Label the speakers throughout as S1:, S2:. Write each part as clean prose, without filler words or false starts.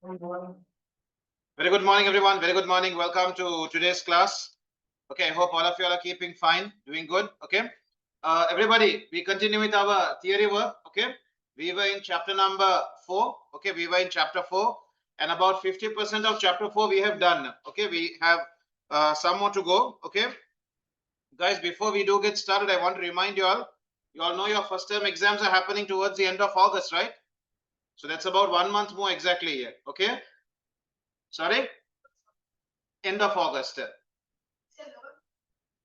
S1: Very good morning, everyone. Very good morning. Welcome to today's class. Okay, I hope all of you are keeping fine, doing good. Okay, everybody, we continue with our theory work. Okay, we were in chapter number 4. Okay, we were in chapter 4, and about 50% of chapter 4 we have done. Okay, we have some more to go. Okay, guys, before we do get started, I want to remind you all know your first term exams are happening towards the end of August, right? So that's about 1 month more exactly here. Okay, sorry, end of August.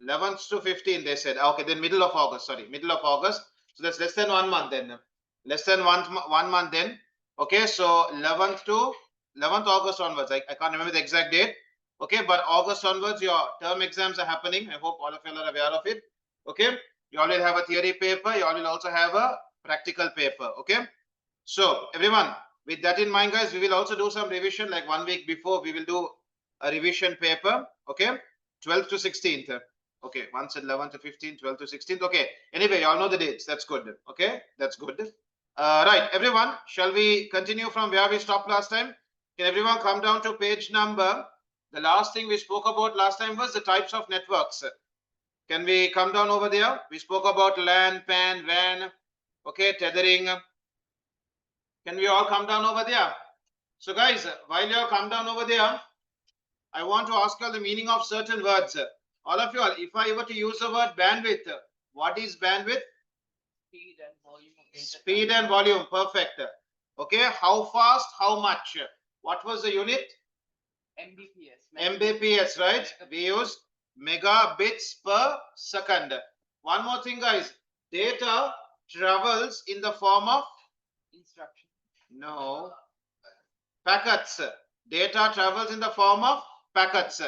S1: 11th to 15th, they said. Okay, then middle of August. Sorry, middle of August. So that's less than 1 month then. Less than one month then. Okay, so 11th August onwards. I can't remember the exact date. Okay, but August onwards, your term exams are happening. I hope all of you are aware of it. Okay, you all will have a theory paper. You all will also have a practical paper. Okay, so everyone, with that in mind, guys, we will also do some revision. Like 1 week before, we will do a revision paper. Okay, 12th to 16th. Okay, once at 11th to 15th, 12th to 16th. Okay, anyway, you all know the dates. That's good. Okay, that's good. Right, everyone, shall we continue from where we stopped last time? Can everyone come down to page number? The last thing we spoke about last time was the types of networks. Can we come down over there? We spoke about LAN, PAN, WAN. Okay, tethering. Can we all come down over there? So guys, while you all come down over there, I want to ask you all the meaning of certain words. All of you all, if I were to use the word bandwidth, what is bandwidth?
S2: Speed and volume of data.
S1: Speed and volume, perfect. Okay, how fast, how much? What was the unit?
S2: Mbps.
S1: Mbps, right? We use megabits per second. One more thing, guys. Data travels in the form of
S2: Instruction.
S1: no packets. Data travels in the form of packets.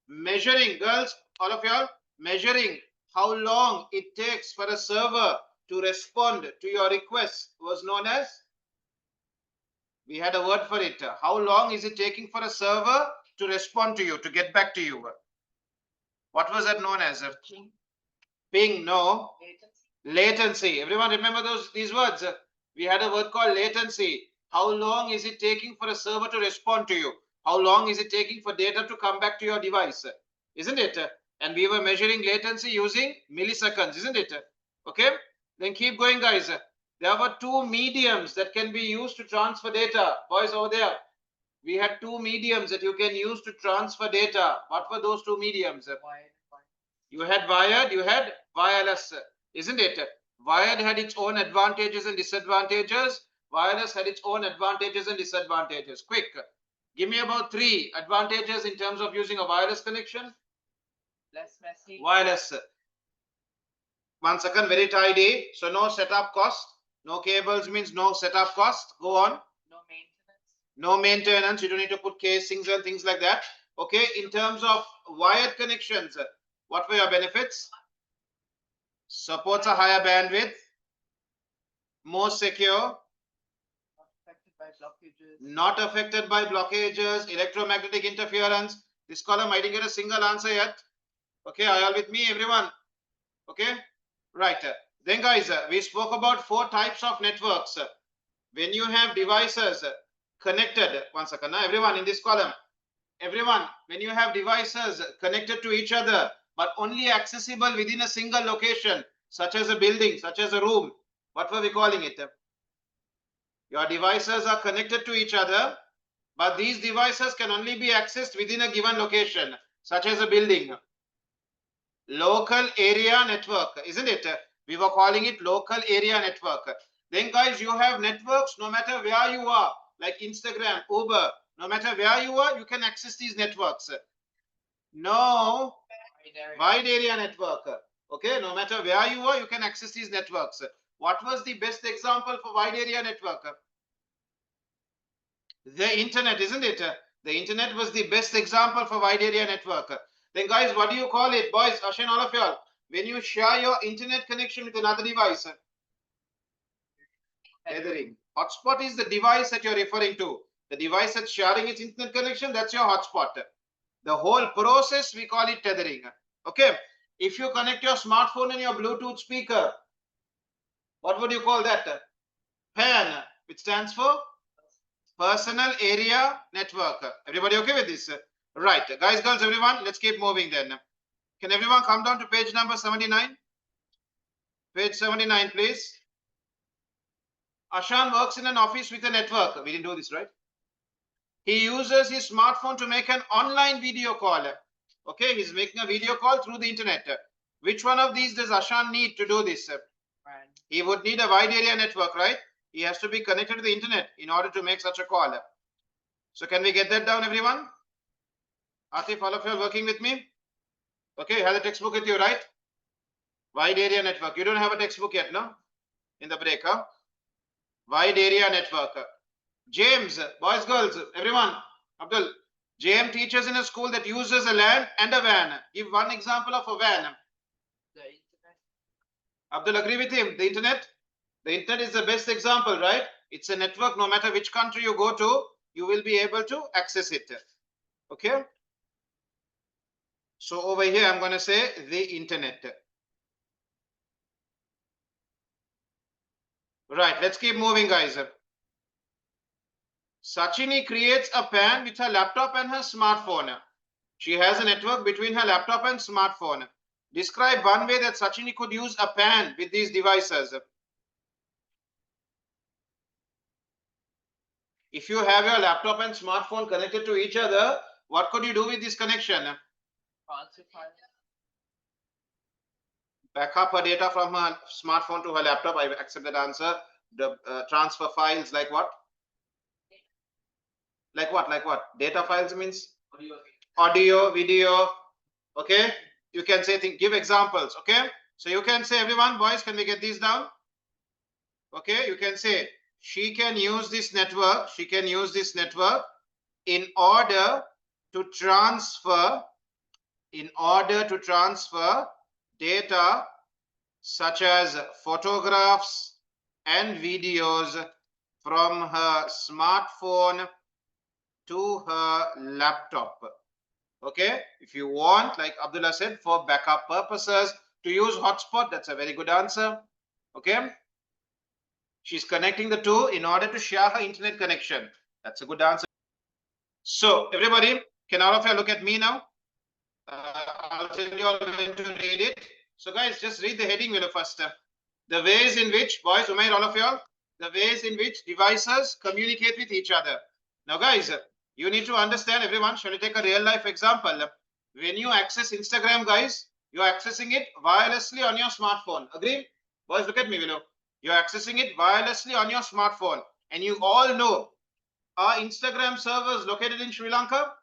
S1: Measuring, girls, all of y'all, measuring how long it takes for a server to respond to your request was known as, we had a word for it. How long is it taking for a server to respond to you, to get back to you? What was that known as? Ping, no. Latency. Everyone remember these words? We had a word called latency. How long is it taking for a server to respond to you? How long is it taking for data to come back to your device? Isn't it? And we were measuring latency using milliseconds, isn't it? Okay, then keep going, guys. There were two mediums that can be used to transfer data. Boys over there, we had two mediums that you can use to transfer data. What were those two mediums? You had wired, you had wireless, isn't it? Wired had its own advantages and disadvantages. Wireless had its own advantages and disadvantages. Quick, give me about 3 advantages in terms of using a wireless connection.
S2: Less messy.
S1: Wireless. 1 second, very tidy. So no setup cost. No cables means no setup cost. Go on.
S2: No maintenance.
S1: No maintenance. You don't need to put casings and things like that. Okay. In terms of wired connections, what were your benefits? Supports a higher bandwidth. More secure.
S2: Not affected by blockages.
S1: Electromagnetic interference. This column, I didn't get a single answer yet. Okay, are you all with me, everyone? Okay, right. Then guys, we spoke about 4 types of networks. When you have devices connected, 1 second, everyone in this column, everyone, when you have devices connected to each other, but only accessible within a single location, such as a building, such as a room, what were we calling it? Your devices are connected to each other, but these devices can only be accessed within a given location, such as a building. Local area network, isn't it? We were calling it local area network. Then guys, you have networks no matter where you are, like Instagram, Uber, no matter where you are, you can access these networks. No, wide area network. Okay, no matter where you are, you can access these networks. What was the best example for wide area network? The internet, isn't it? The internet was the best example for wide area network. Then guys, what do you call it? Boys, Ashin, all of y'all, when you share your internet connection with another device, tethering. Hotspot is the device that you're referring to. The device that's sharing its internet connection, that's your hotspot. The whole process, we call it tethering. Okay. If you connect your smartphone and your Bluetooth speaker, what would you call that? PAN, which stands for Personal area network. Everybody okay with this? Right. Guys, girls, everyone, let's keep moving then. Can everyone come down to page number 79? Page 79, please. Ashan works in an office with a network. We didn't do this, right? He uses his smartphone to make an online video call. Okay, he's making a video call through the internet. Which one of these does Ashan need to do this? He would need a wide area network, right? He has to be connected to the internet in order to make such a call. So can we get that down, everyone? Atif, all of you are working with me? Okay, you have the textbook with you, right? Wide area network. You don't have a textbook yet, no? In the break, huh? Wide area network. James, boys, girls, everyone. Abdul, JM teaches in a school that uses a LAN and a WAN. Give one example of a WAN.
S2: The internet.
S1: Abdul, agree with him? The internet? The internet is the best example, right? It's a network. No matter which country you go to, you will be able to access it. Okay? So over here, I'm going to say the internet. Right, let's keep moving, guys. Sachini creates a PAN with her laptop and her smartphone. She has a network between her laptop and smartphone. Describe one way that Sachini could use a PAN with these devices. If you have your laptop and smartphone connected to each other, what could you do with this connection?
S2: Transfer file.
S1: Backup her data from her smartphone to her laptop. I accept that answer. The transfer files like what? Like what? Like what? Data files means audio, video. Okay. You can say, give examples. Okay. So you can say, everyone, boys, can we get these down? Okay. You can say, she can use this network. She can use this network in order to transfer data such as photographs and videos from her smartphone to her laptop. Okay, if you want, like Abdullah said, for backup purposes, to use hotspot, that's a very good answer. Okay, she's connecting the two in order to share her internet connection. That's a good answer. So everybody, can all of you look at me now? I'll tell you all when to read it. So guys, just read the heading below first. The ways in which, boys, Umair, all of y'all, the ways in which devices communicate with each other. Now guys, you need to understand, everyone. Shall we take a real life example? When you access Instagram, guys, you're accessing it wirelessly on your smartphone. Agree? Boys, look at me below. You're accessing it wirelessly on your smartphone. And you all know, are Instagram servers located in Sri Lanka?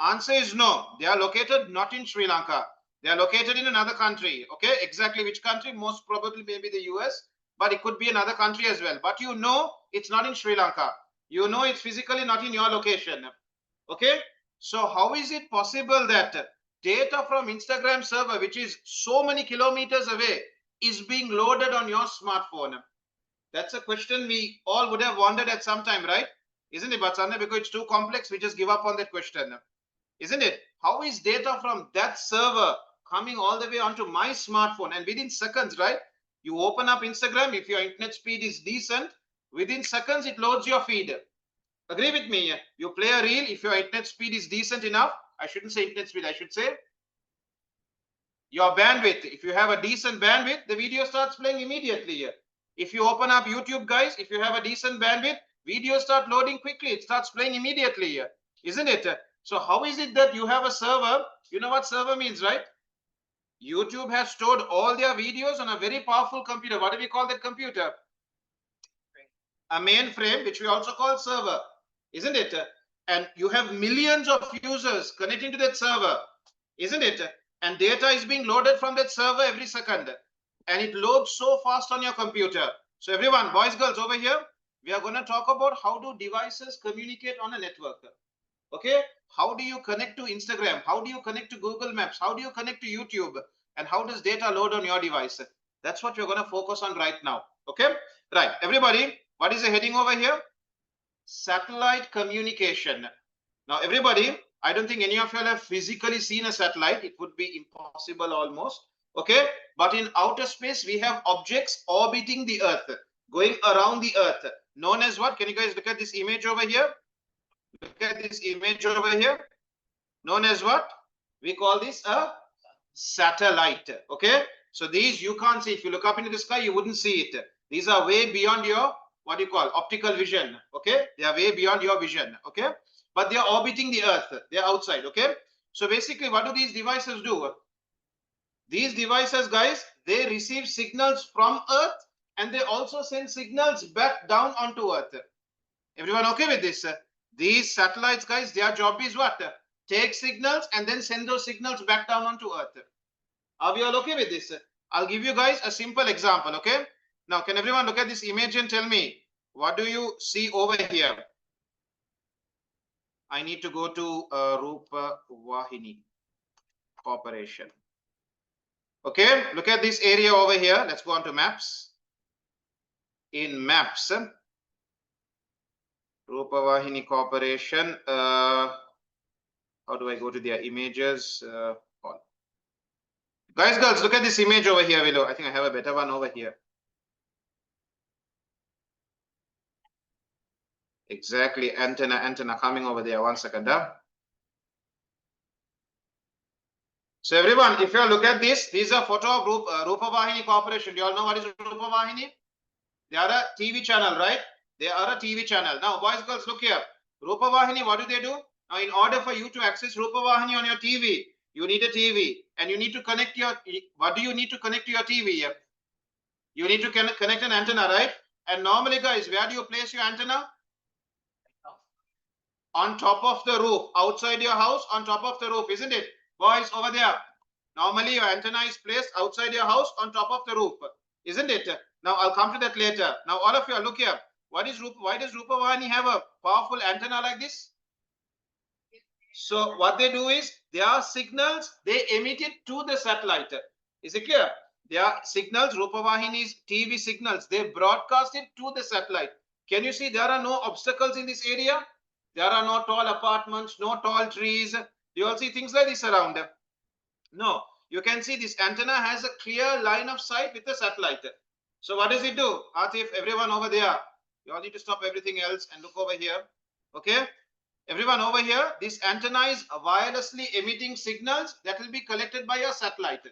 S1: Answer is no. They are located not in Sri Lanka. They are located in another country. Okay, exactly which country? Most probably maybe the US, but it could be another country as well. But you know it's not in Sri Lanka. You know it's physically not in your location. Okay, so how is it possible that data from Instagram server, which is so many kilometers away, is being loaded on your smartphone? That's a question we all would have wondered at some time, right? Isn't it? But Sanna, because it's too complex, we just give up on that question. Isn't it? How is data from that server coming all the way onto my smartphone? And within seconds, right? You open up Instagram, if your internet speed is decent, within seconds it loads your feed. Agree with me? You play a reel, if your internet speed is decent enough, I shouldn't say internet speed, I should say your bandwidth. If you have a decent bandwidth, the video starts playing immediately. If you open up YouTube, guys, if you have a decent bandwidth, videos start loading quickly. It starts playing immediately, isn't it? So how is it that you have a server? You know what server means, right? YouTube has stored all their videos on a very powerful computer. What do we call that computer? A mainframe, which we also call server, isn't it? And you have millions of users connecting to that server, isn't it? And data is being loaded from that server every second. And it loads so fast on your computer. So everyone, boys, girls, over here, we are going to talk about how do devices communicate on a network. Okay, how do you connect to Instagram? How do you connect to Google Maps? How do you connect to YouTube? And how does data load on your device? That's what we're going to focus on right now. Okay, right, everybody, what is the heading over here? Satellite communication. Now, everybody, I don't think any of you have physically seen a satellite. It would be impossible almost. Okay, but in outer space, we have objects orbiting the Earth, going around the Earth. known as what? Can you guys look at this image over here? Look at this image over here. Known as what? We call this a satellite. Okay. So these you can't see. If you look up into the sky, you wouldn't see it. These are way beyond your, what do you call, optical vision. Okay. They are way beyond your vision. Okay. But they are orbiting the earth. They are outside. Okay. So basically, what do these devices do? These devices, guys, they receive signals from earth and they also send signals back down onto earth. Everyone okay with this? These satellites, guys, their job is what? Take signals and then send those signals back down onto earth. Are we all okay with this? I'll give you guys a simple example. Okay. Now, can everyone look at this image and tell me, what do you see over here? I need to go to Rupa Vahini Corporation. Okay, look at this area over here. Let's go on to maps. In maps, Rupa Vahini Corporation. How do I go to their images? Guys, girls, look at this image over here below. I think I have a better one over here. Exactly, antenna coming over there. 1 second. So everyone, if you look at this, these are photo of Rupa Vahini Corporation. Do you all know what is Rupa Vahini? They are a TV channel, right? They are a TV channel. Now, boys, girls, look here. Rupa Vahini, what do? Now, in order for you to access Rupa Vahini on your TV, you need a TV and you need to connect your, what do you need to connect to your TV here? You need to connect an antenna, right? And normally, guys, where do you place your antenna? On top of the roof, outside your house, on top of the roof, isn't it? Boys, over there. Normally, your antenna is placed outside your house on top of the roof, isn't it? Now, I'll come to that later. Now, all of you, look here. Why does Rupa Vahini have a powerful antenna like this? So, what they do is, their signals, they emit it to the satellite. Is it clear? Their signals, Rupa Vahini's TV signals, they broadcast it to the satellite. Can you see there are no obstacles in this area? There are no tall apartments, no tall trees. You all see things like this around. No, you can see this antenna has a clear line of sight with the satellite. So what does it do? Atif, everyone over there, you all need to stop everything else and look over here. Okay, everyone over here, this antenna is wirelessly emitting signals that will be collected by your satellite.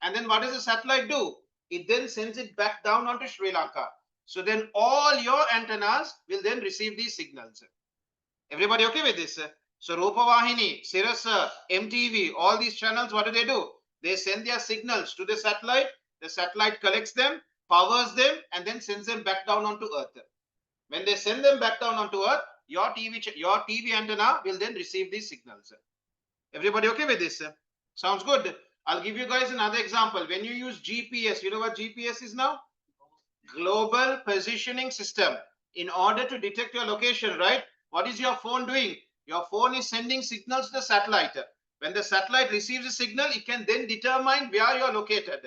S1: And then what does the satellite do? It then sends it back down onto Sri Lanka. So then all your antennas will then receive these signals. Everybody okay with this? So Rupa Vahini, Sirasa, MTV, all these channels, what do? They send their signals to the satellite collects them, powers them, and then sends them back down onto earth. When they send them back down onto earth, your TV antenna will then receive these signals. Everybody okay with this? Sounds good. I'll give you guys another example. When you use GPS, you know what GPS is now? Global Positioning System. In order to detect your location, right? What is your phone doing? Your phone is sending signals to the satellite. When the satellite receives a signal, it can then determine where you are located.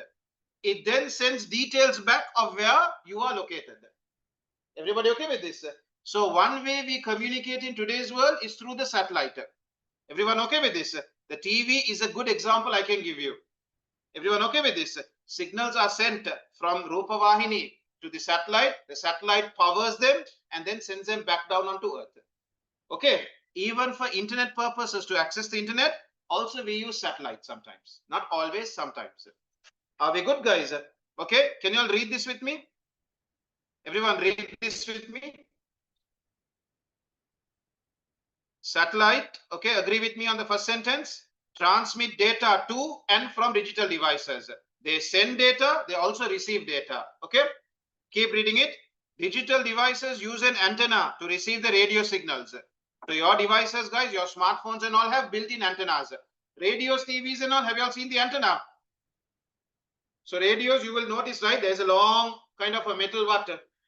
S1: It then sends details back of where you are located. Everybody okay with this? So one way we communicate in today's world is through the satellite. Everyone okay with this? The TV is a good example I can give you. Everyone okay with this? Signals are sent from Rupa Vahini to the satellite powers them and then sends them back down onto earth. Okay, even for internet purposes, to access the internet, also we use satellite sometimes. Not always, sometimes. Are we good, guys? Okay, can you all read this with me? Everyone read this with me. Satellite, okay, agree with me on the first sentence. Transmit data to and from digital devices. They send data, they also receive data. Okay, keep reading it. Digital devices use an antenna to receive the radio signals. So your devices, guys, your smartphones and all have built-in antennas. Radios, TVs and all, have you all seen the antenna? So radios, you will notice, right, there's a long kind of a metal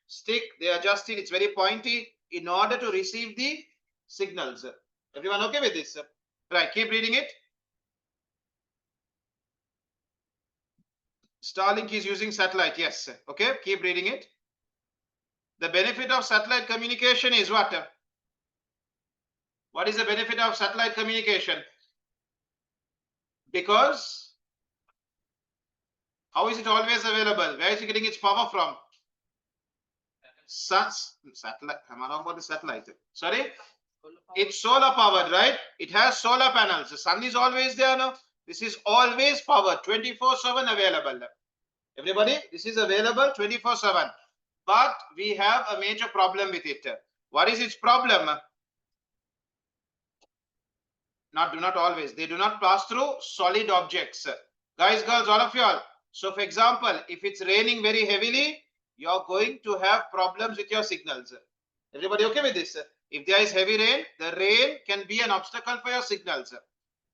S1: stick. They adjust it, it's very pointy in order to receive the signals. Everyone okay with this? Right, keep reading it. Starlink is using satellite, yes. Okay, keep reading it. The benefit of satellite communication is what? What is the benefit of satellite communication? Because how is it always available? Where is it getting its power from? satellite. Am I wrong about the satellite? Sorry,
S2: Solar power.
S1: it's solar powered, right? It has solar panels. The sun is always there now. This is always powered, 24/7 available. Everybody, this is available 24/7. But we have a major problem with it. What is its problem? Do not always. They do not pass through solid objects. Guys, girls, all of you all. So for example, if it's raining very heavily, you're going to have problems with your signals. Everybody okay with this? If there is heavy rain, the rain can be an obstacle for your signals.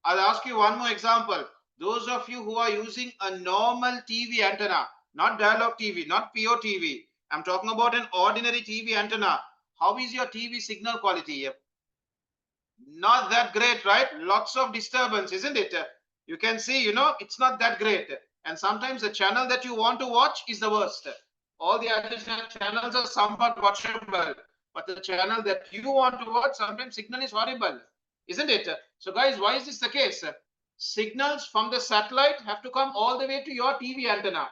S1: I'll ask you one more example. Those of you who are using a normal TV antenna, not dialogue TV, not PO TV. I'm talking about an ordinary TV antenna. How is your TV signal quality? Not that great, right? Lots of disturbance, isn't it? You can see, it's not that great. And sometimes the channel that you want to watch is the worst. All the other channels are somewhat watchable, but the channel that you want to watch, sometimes signal is horrible, isn't it? So guys, why is this the case? Signals from the satellite have to come all the way to your TV antenna.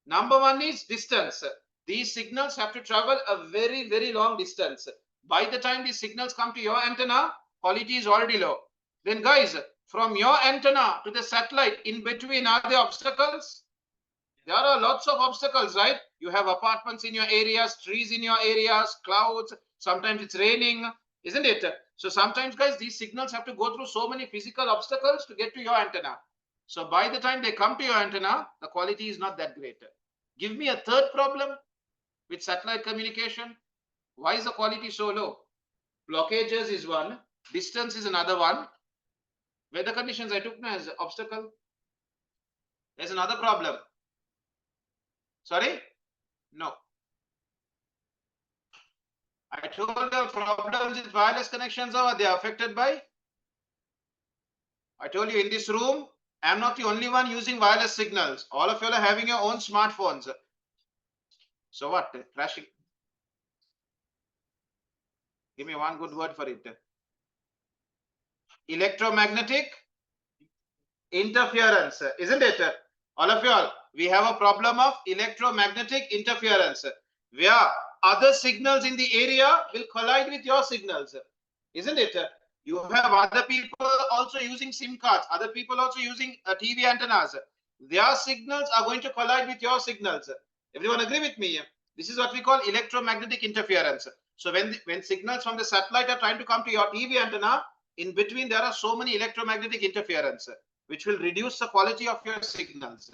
S1: Number one is distance. These signals have to travel a very, very long distance. By the time these signals come to your antenna, quality is already low. Then guys, from your antenna to the satellite, in between, are there obstacles? There are lots of obstacles, right? You have apartments in your areas, trees in your areas, clouds. Sometimes it's raining, isn't it? So sometimes, guys, these signals have to go through so many physical obstacles to get to your antenna. So by the time they come to your antenna, the quality is not that great. Give me a third problem with satellite communication. Why is the quality so low? Blockages is one. Distance is another one. Weather conditions I took as obstacle. There's another problem. Sorry? No. I told you problems with wireless connections are they are affected by. I told you in this room, I'm not the only one using wireless signals. All of you are having your own smartphones. So what? Crashing. Give me one good word for it. Electromagnetic interference, isn't it? All of you all, we have a problem of electromagnetic interference where other signals in the area will collide with your signals, isn't it? You have other people also using SIM cards, other people also using TV antennas. Their signals are going to collide with your signals. Everyone agree with me? This is what we call electromagnetic interference. So when signals from the satellite are trying to come to your TV antenna, in between there are so many electromagnetic interference which will reduce the quality of your signals.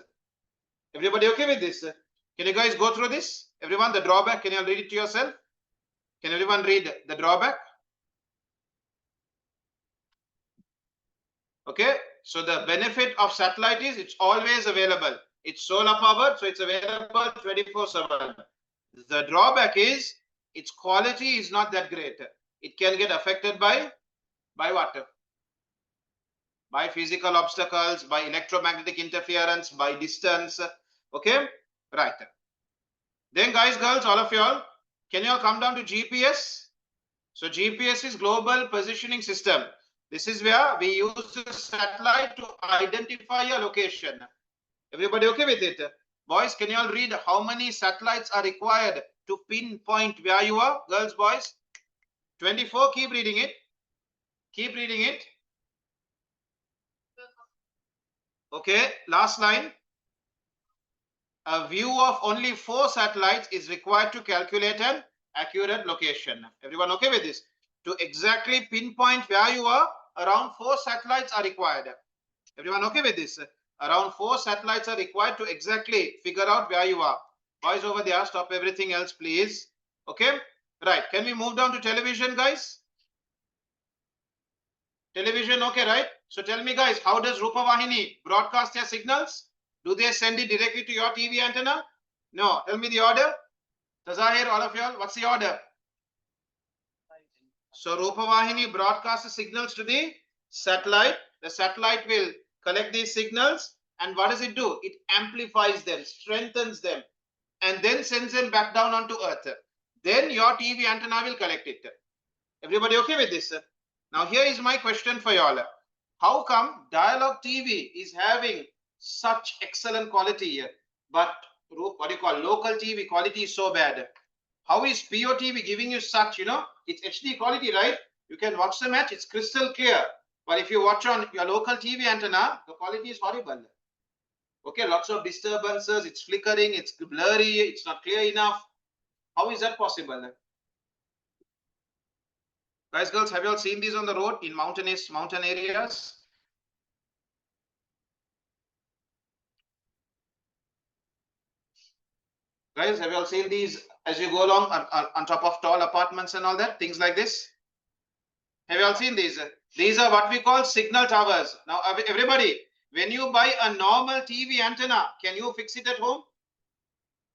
S1: Everybody okay with this? Can you guys go through this? Everyone, the drawback, can you read it to yourself? Can everyone read the drawback? Okay, so the benefit of satellite is it's always available. It's solar powered, so it's available 24/7. The drawback is its quality is not that great. It can get affected by what? By physical obstacles, by electromagnetic interference, by distance. Okay, right. Then guys, girls, all of you all, can you all come down to GPS? So GPS is global positioning system. This is where we use the satellite to identify your location. Everybody okay with it? Boys, can you all read how many satellites are required to pinpoint where you are? Girls, boys? 24. Keep reading it. Keep reading it. Okay, last line. A view of only 4 satellites is required to calculate an accurate location. Everyone okay with this? To exactly pinpoint where you are, around 4 satellites are required. Everyone okay with this? Around 4 satellites are required to exactly figure out where you are. Boys over there, stop everything else, please. Okay, right. Can we move down to television, guys? Television, okay, right? So tell me, guys, how does Rupavahini broadcast their signals? Do they send it directly to your TV antenna? No. Tell me the order. Tazahir, all of y'all, what's the order? So Rupavahini broadcasts the signals to the satellite. The satellite will collect these signals, and what does it do? It amplifies them, strengthens them, and then sends them back down onto Earth. Then your TV antenna will collect it. Everybody okay with this? Now here is my question for y'all. How come dialogue TV is having such excellent quality here, but what do you call local TV quality is so bad? How is POTV giving you such, it's HD quality, right? You can watch the match, it's crystal clear. But if you watch on your local TV antenna, the quality is horrible. Okay, lots of disturbances, it's flickering, it's blurry, it's not clear enough. How is that possible? Guys, girls, have you all seen these on the road in mountain areas? Guys, have you all seen these as you go along on top of tall apartments and all that? Things like this? Have you all seen these? These are what we call signal towers. Now, everybody, when you buy a normal TV antenna, can you fix it at home?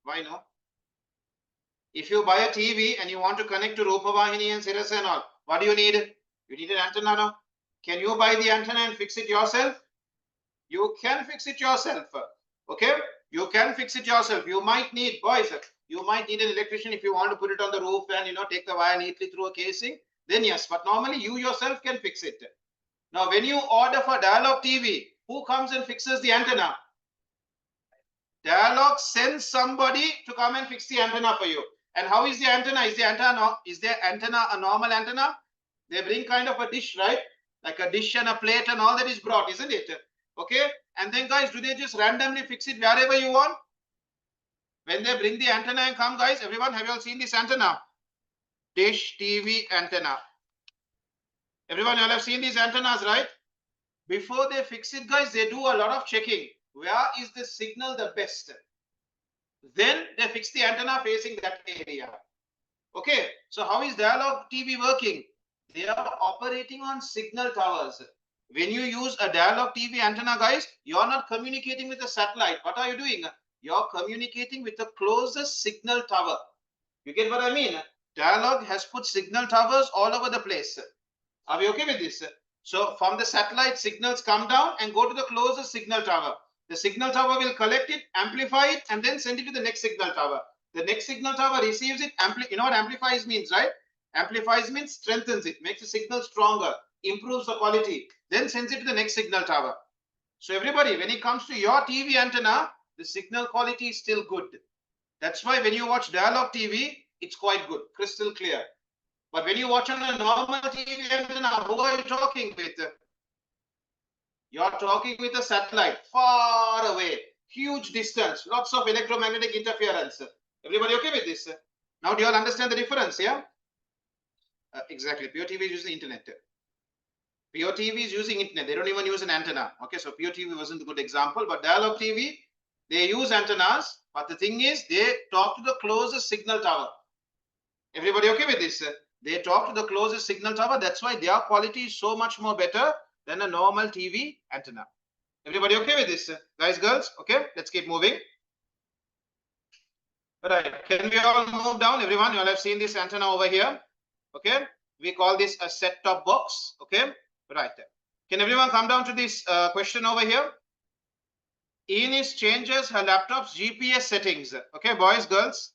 S1: Why no? If you buy a TV and you want to connect to Rupavahini and Sirius and all, what do you need? You need an antenna now. Can you buy the antenna and fix it yourself? You can fix it yourself. Okay? You can fix it yourself. You might need, boys, you might need an electrician if you want to put it on the roof and, take the wire neatly through a casing. Then yes, but normally you yourself can fix it. Now, when you order for Dialog TV, who comes and fixes the antenna? Dialog sends somebody to come and fix the antenna for you. And how is the antenna? Is the antenna a normal antenna? They bring kind of a dish, right? Like a dish and a plate and all that is brought, isn't it? Okay. And then, guys, do they just randomly fix it wherever you want? When they bring the antenna and come, guys, everyone, have you all seen this antenna? Dish TV antenna. Everyone, you all have seen these antennas, right? Before they fix it, guys, they do a lot of checking. Where is the signal the best? Then they fix the antenna facing that area. Okay, so how is Dialog TV working? They are operating on signal towers. When you use a Dialog TV antenna, guys, you are not communicating with a satellite. What are you doing? You are communicating with the closest signal tower. You get what I mean? Dialog has put signal towers all over the place. Are we okay with this? So from the satellite, signals come down and go to the closest signal tower. The signal tower will collect it, amplify it, and then send it to the next signal tower. The next signal tower receives it. You know what amplifies means, right? Amplifies means strengthens it, makes the signal stronger, improves the quality, then sends it to the next signal tower. So everybody, when it comes to your TV antenna, the signal quality is still good. That's why when you watch Dialog TV, it's quite good, crystal clear. But when you watch on a normal TV antenna, who are you talking with? You're talking with a satellite far away, huge distance, lots of electromagnetic interference. Everybody okay with this? Now, do you all understand the difference? Yeah? Exactly. POTV is using internet. POTV is using internet. They don't even use an antenna. Okay, so POTV wasn't a good example, but Dialog TV, they use antennas. But the thing is, they talk to the closest signal tower. Everybody okay with this? They talk to the closest signal tower. That's why their quality is so much more better than a normal TV antenna. Everybody okay with this? Guys, girls, okay? Let's keep moving. All right, can we all move down? Everyone, you all have seen this antenna over here. Okay, we call this a set-top box. Okay, right. Can everyone come down to this question over here? Ines changes her laptop's GPS settings. Okay, boys, girls.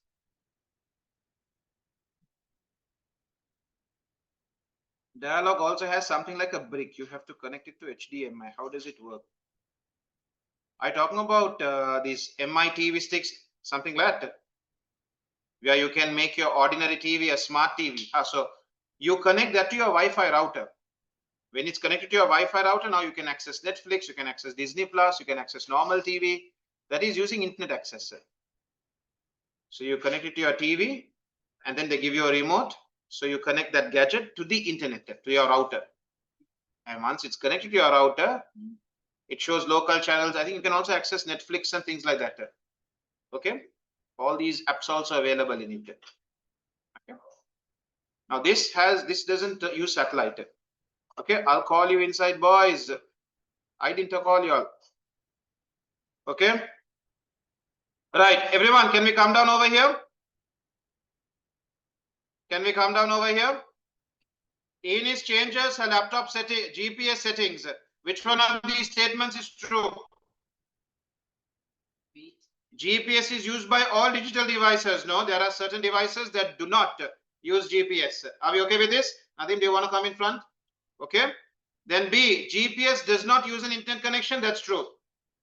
S1: Dialog also has something like a brick. You have to connect it to HDMI. How does it work? I'm talking about these MI TV sticks, something like that, where you can make your ordinary TV a smart TV. So you connect that to your Wi-Fi router. When it's connected to your Wi-Fi router, now you can access Netflix, you can access Disney Plus, you can access normal TV. That is using internet access. So you connect it to your TV, and then they give you a remote. So you connect that gadget to the internet, to your router. And once it's connected to your router, it shows local channels. I think you can also access Netflix and things like that. Okay. All these apps also available in it. Okay. Now this doesn't use satellite. Okay. I'll call you inside, boys. I didn't call you all. Okay. Right. Everyone, can we come down over here? Can we come down over here? Ines changes her laptop GPS settings. Which one of these statements is true? GPS is used by all digital devices. No, there are certain devices that do not use GPS. Are we okay with this? Nadeem, do you want to come in front? Okay. Then B, GPS does not use an internet connection. That's true.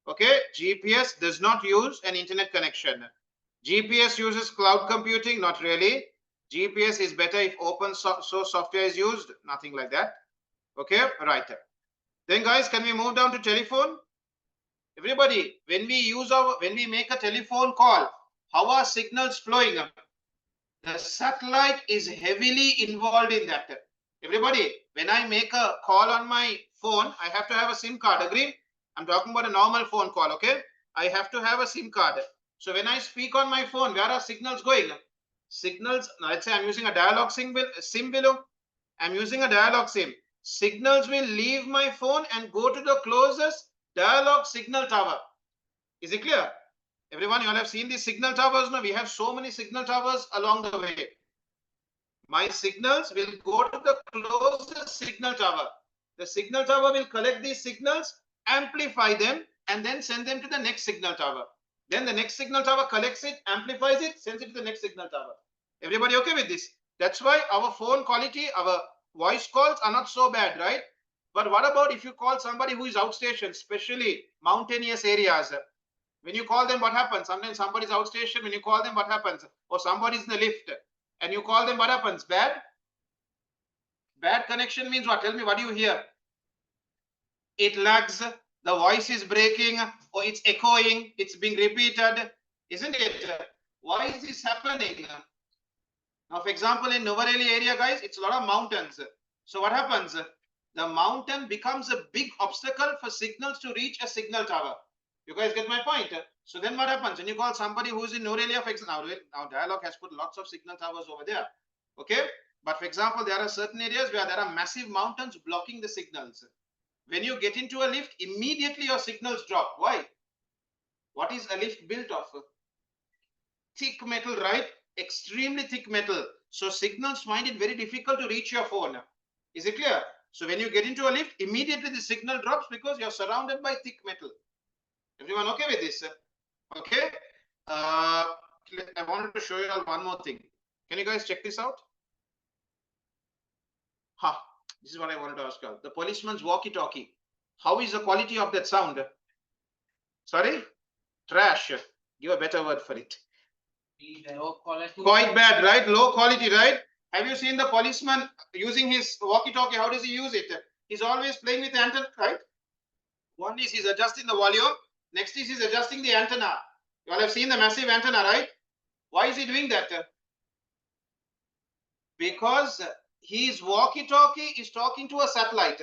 S1: Okay. GPS does not use an internet connection. GPS uses cloud computing, not really. GPS is better if open source software is used, nothing like that. Okay, right. Then guys, can we move down to telephone? Everybody, when we make a telephone call, how are signals flowing? The satellite is heavily involved in that. Everybody, when I make a call on my phone, I have to have a SIM card. Agree? I'm talking about a normal phone call. Okay, I have to have a SIM card. So when I speak on my phone, where are signals going? Signals. Let's say I'm using a dialogue SIM below. I'm using a dialogue SIM. Signals will leave my phone and go to the closest dialogue signal tower. Is it clear? Everyone, you all have seen these signal towers. No, we have so many signal towers along the way. My signals will go to the closest signal tower. The signal tower will collect these signals, amplify them, and then send them to the next signal tower. Then the next signal tower collects it, amplifies it, sends it to the next signal tower. Everybody okay with this? That's why our phone quality, our voice calls are not so bad, right? But what about if you call somebody who is outstation, especially mountainous areas? When you call them, what happens? Sometimes somebody's outstation. When you call them, what happens? Or somebody's in the lift and you call them, what happens? Bad connection means what? Tell me, what do you hear? It lags, the voice is breaking, or it's echoing, it's being repeated, isn't it? Why is this happening? Now, for example, in Nuvareli area, guys, it's a lot of mountains. So what happens? The mountain becomes a big obstacle for signals to reach a signal tower. You guys get my point? So then what happens when you call somebody who's in Nuvareli? For example, now Dialog has put lots of signal towers over there. Okay, but for example, there are certain areas where there are massive mountains blocking the signals. When you get into a lift, immediately your signals drop. Why? What is a lift built of? Thick metal, right? Extremely thick metal. So signals find it very difficult to reach your phone. Is it clear? So when you get into a lift, immediately the signal drops because you're surrounded by thick metal. Everyone okay with this? Okay. I wanted to show you all one more thing. Can you guys check this out? This is what I wanted to ask you. The policeman's walkie-talkie. How is the quality of that sound? Sorry? Trash. Give a better word for it.
S2: Low quality.
S1: Quite bad, right? Low quality, right? Have you seen the policeman using his walkie-talkie? How does he use it? He's always playing with the antenna, right? One is he's adjusting the volume. Next is he's adjusting the antenna. You all have seen the massive antenna, right? Why is he doing that? Because his walkie-talkie is talking to a satellite.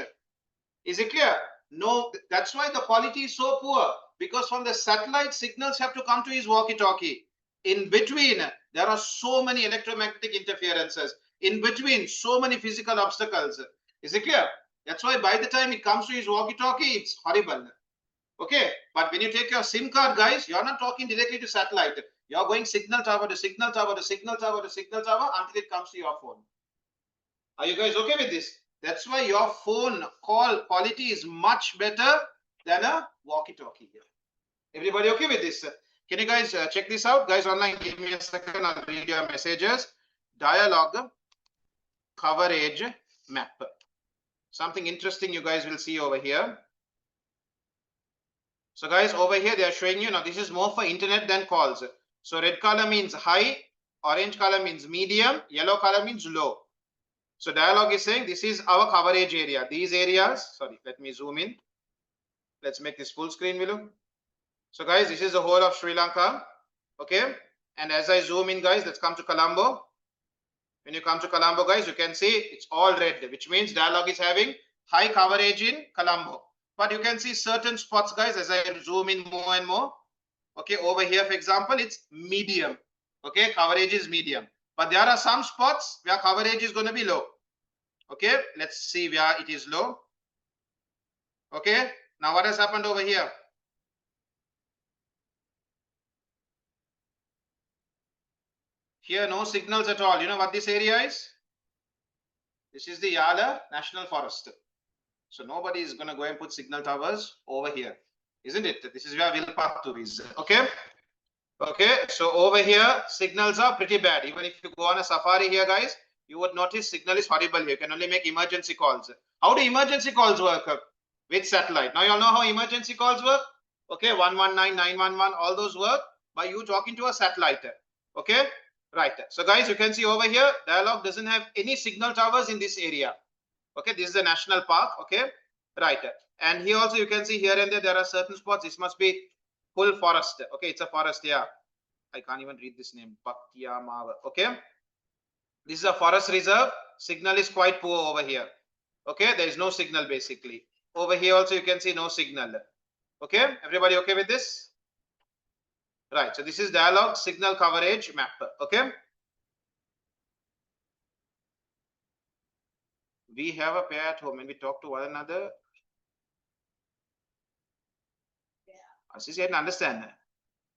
S1: Is it clear? No, that's why the quality is so poor. Because from the satellite, signals have to come to his walkie-talkie. In between, there are so many electromagnetic interferences. In between, so many physical obstacles. Is it clear? That's why by the time it comes to his walkie-talkie, it's horrible. Okay, but when you take your SIM card, guys, you're not talking directly to satellite. You're going signal tower to signal tower to signal tower to signal tower until it comes to your phone. Are you guys okay with this? That's why your phone call quality is much better than a walkie-talkie here. Everybody okay with this? Can you guys check this out? Guys online, give me a second. I'll read your messages. Dialogue coverage map. Something interesting you guys will see over here. So guys, over here they are showing you, now this is more for internet than calls. So red color means high, orange color means medium, yellow color means low. So Dialog is saying this is our coverage area. These areas, sorry, let me zoom in. Let's make this full screen below. So guys, this is the whole of Sri Lanka. Okay. And as I zoom in, guys, let's come to Colombo. When you come to Colombo, guys, you can see it's all red, which means Dialog is having high coverage in Colombo. But you can see certain spots, guys, as I zoom in more and more. Okay, over here, for example, it's medium. Okay, coverage is medium. But there are some spots where coverage is going to be low. Okay, let's see where it is low. Okay, now what has happened over here? Here, no signals at all. You know what this area is? This is the Yala National Forest. So nobody is going to go and put signal towers over here, isn't it? This is where Vilpattu is. Okay. Okay. So over here, signals are pretty bad. Even if you go on a safari here, guys, you would notice signal is horrible here. You can only make emergency calls. How do emergency calls work? With satellite. Now you all know how emergency calls work. Okay. 119, 911, all those work by you talking to a satellite. Okay, right. So guys, you can see over here, Dialog doesn't have any signal towers in this area. Okay, this is a national park. Okay, right. And here also you can see here and there are certain spots. This must be full forest. Okay, it's a forest. Yeah, I can't even read this name. Patyamav. Okay, this is a forest reserve. Signal is quite poor over here. Okay, there is no signal basically. Over here also you can see no signal. Okay, everybody okay with this? Right, so this is Dialog signal coverage map. Okay, we have a pair at home and we talk to one another. Ashish, I didn't understand.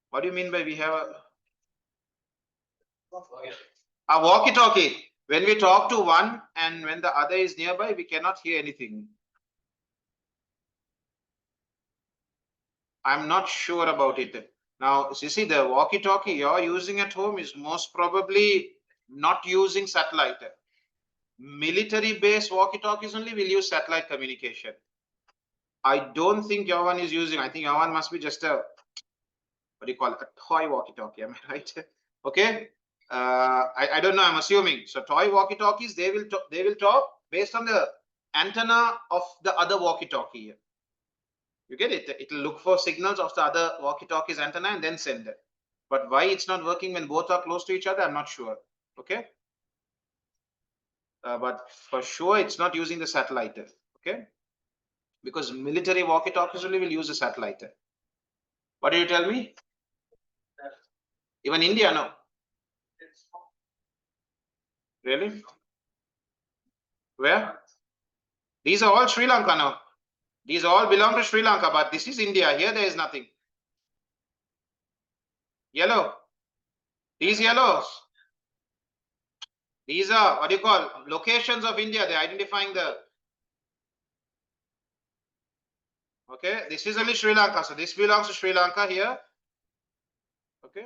S1: What do you mean by we have a walkie-talkie? When we talk to one and when the other is nearby, we cannot hear anything. I'm not sure about it. Now, you see, the walkie-talkie you're using at home is most probably not using satellite. Military-based walkie-talkies only will use satellite communication. I don't think your one is using. I think your one must be just a, what do you call it, a toy walkie-talkie. Am I right? Okay. I don't know. I'm assuming. So toy walkie-talkies, they will talk based on the antenna of the other walkie-talkie. You get it? It will look for signals of the other walkie-talkie's antenna and then send it. But why it's not working when both are close to each other, I'm not sure. Okay. But for sure, it's not using the satellite. Okay. Because military walkie-talkies only will use a satellite. What do you tell me? Even India, no. Really? Where? These are all Sri Lanka now. These all belong to Sri Lanka, but this is India. Here there is nothing. Yellow. These yellows. These are, what do you call, locations of India. They're identifying the. Okay, this is only Sri Lanka. So this belongs to Sri Lanka here. Okay.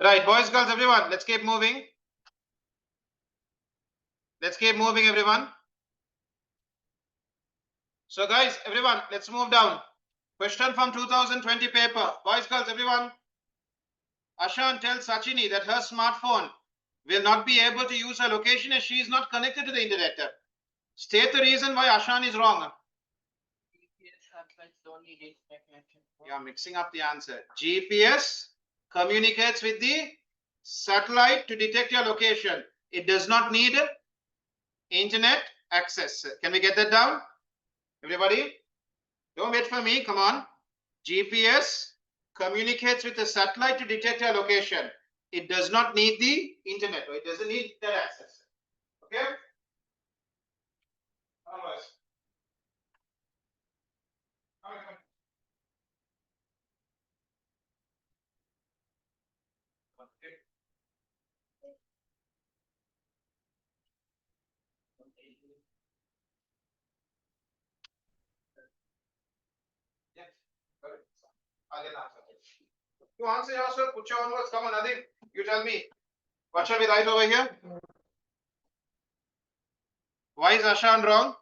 S1: Right, boys, girls, everyone, let's keep moving. Let's keep moving, everyone. So guys, everyone, let's move down. Question from 2020 paper. Boys, girls, everyone. Ashan tells Sachini that her smartphone will not be able to use her location as she is not connected to the internet. State the reason why Ashan is wrong. Yeah, mixing up the answer. GPS communicates with the satellite to detect your location. It does not need internet access. Can we get that down? Everybody? Don't wait for me. Come on. GPS communicates with the satellite to detect your location. It does not need the internet, or it doesn't need that access. Okay? Otherwise. You answer yourself, put your own words. Come on, Nadeem. You tell me. What shall we write over here? Why is Ashan wrong?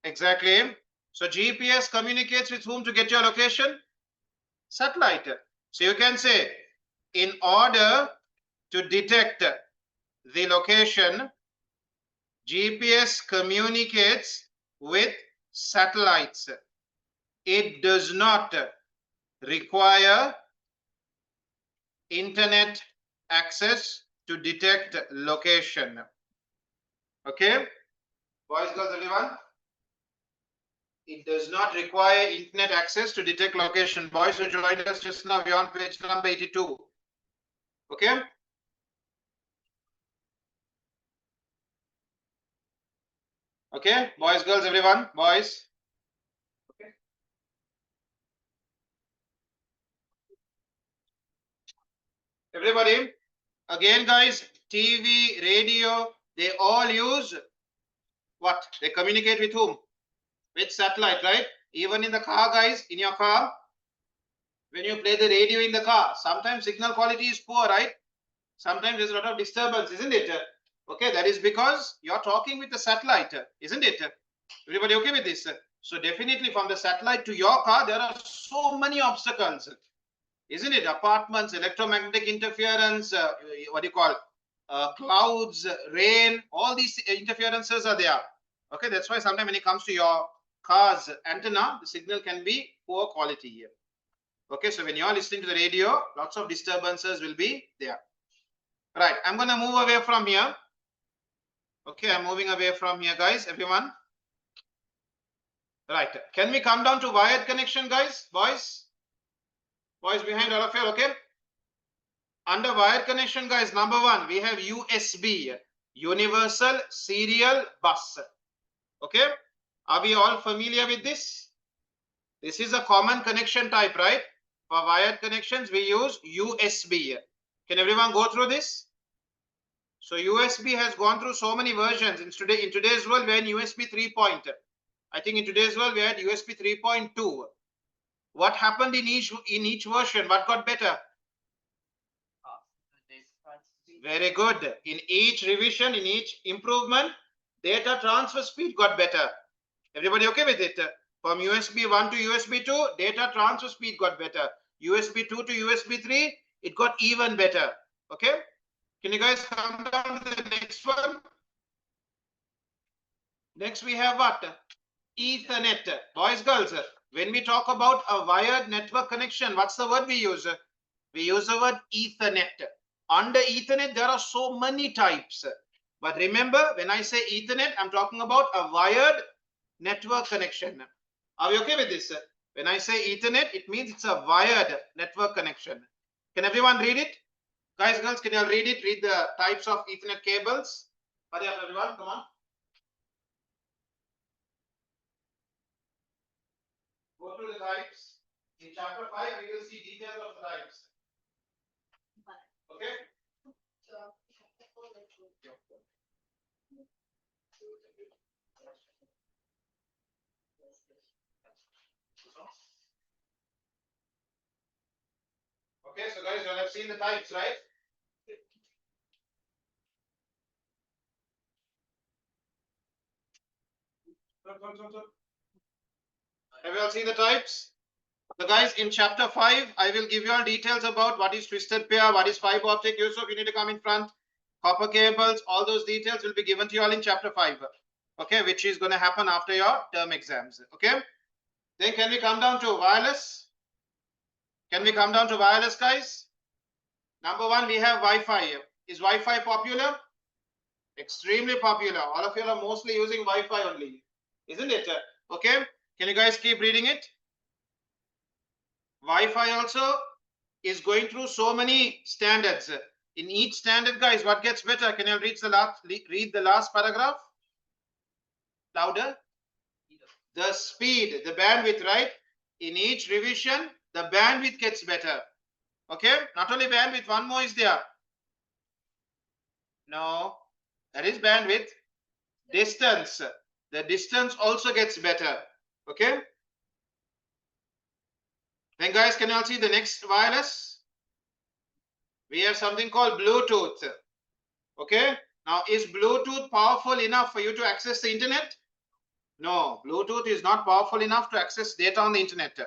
S1: Exactly. So GPS communicates with whom to get your location? Satellite. So you can say, in order to detect the location, GPS communicates with satellites. It does not require internet access to detect location. Okay, boys, girls, everyone. It does not require internet access to detect location. Boys who joined us just now, we're on page number 82. Okay. Okay, boys, girls, everyone, boys. Okay. Everybody, again, guys, TV, radio, they all use what? They communicate with whom? With satellite, right? Even in the car, guys, in your car, when you play the radio in the car, sometimes signal quality is poor, right? Sometimes there's a lot of disturbance, isn't it? Okay, that is because you're talking with the satellite, isn't it? Everybody okay with this? So definitely from the satellite to your car, there are so many obstacles, isn't it? Apartments, electromagnetic interference, what do you call, clouds, rain, all these interferences are there. Okay, that's why sometimes when it comes to your car's antenna, the signal can be poor quality here. Okay, so when you're listening to the radio, lots of disturbances will be there. Right, I'm going to move away from here. Okay, I'm moving away from here, guys, everyone. Right, can we come down to wired connection, guys? Boys behind all of you, okay? Under wired connection, guys, number one, we have USB, Universal Serial Bus. Okay, are we all familiar with this? This is a common connection type, right? For wired connections, we use USB. Can everyone go through this? So USB has gone through so many versions. In today's world, we're in USB 3. I think in today's world, we're at USB 3.2. What happened in each version? What got better? Very good. In each revision, in each improvement, data transfer speed got better. Everybody okay with it? From USB 1 to USB 2, data transfer speed got better. USB 2 to USB 3, it got even better. Okay? Can you guys come down to the next one? Next we have what? Ethernet. Boys, girls, when we talk about a wired network connection, what's the word we use? We use the word Ethernet. Under Ethernet, there are so many types. But remember, when I say Ethernet, I'm talking about a wired network connection. Are we okay with this? When I say Ethernet, it means it's a wired network connection. Can everyone read it? Guys, girls, can you all read it? Read the types of Ethernet cables. Hurry up, everyone. Come on. Go through the types. In chapter 5, we will see details of the types. Okay? Okay, so guys, you all have seen the types, right? Have you all seen the types? So guys, in chapter 5, I will give you all details about what is twisted pair, what is fiber optic. Yusuf, you need to come in front. Copper cables, all those details will be given to you all in chapter 5. Okay, which is going to happen after your term exams. Okay. Then can we come down to wireless? Can we come down to wireless, guys? Number one, we have Wi-Fi. Is Wi-Fi popular? Extremely popular. All of you are mostly using Wi-Fi only, isn't it? Okay. Can you guys keep reading it? Wi-Fi also is going through so many standards. In each standard, guys, what gets better? Can you read the last paragraph? Louder. The speed, the bandwidth, right? In each revision, the bandwidth gets better. Okay? Not only bandwidth, one more is there. No, that is bandwidth. Distance. The distance also gets better. Okay? Then guys, can you all see the next wireless? We have something called Bluetooth. Okay? Now, is Bluetooth powerful enough for you to access the internet? No, Bluetooth is not powerful enough to access data on the internet.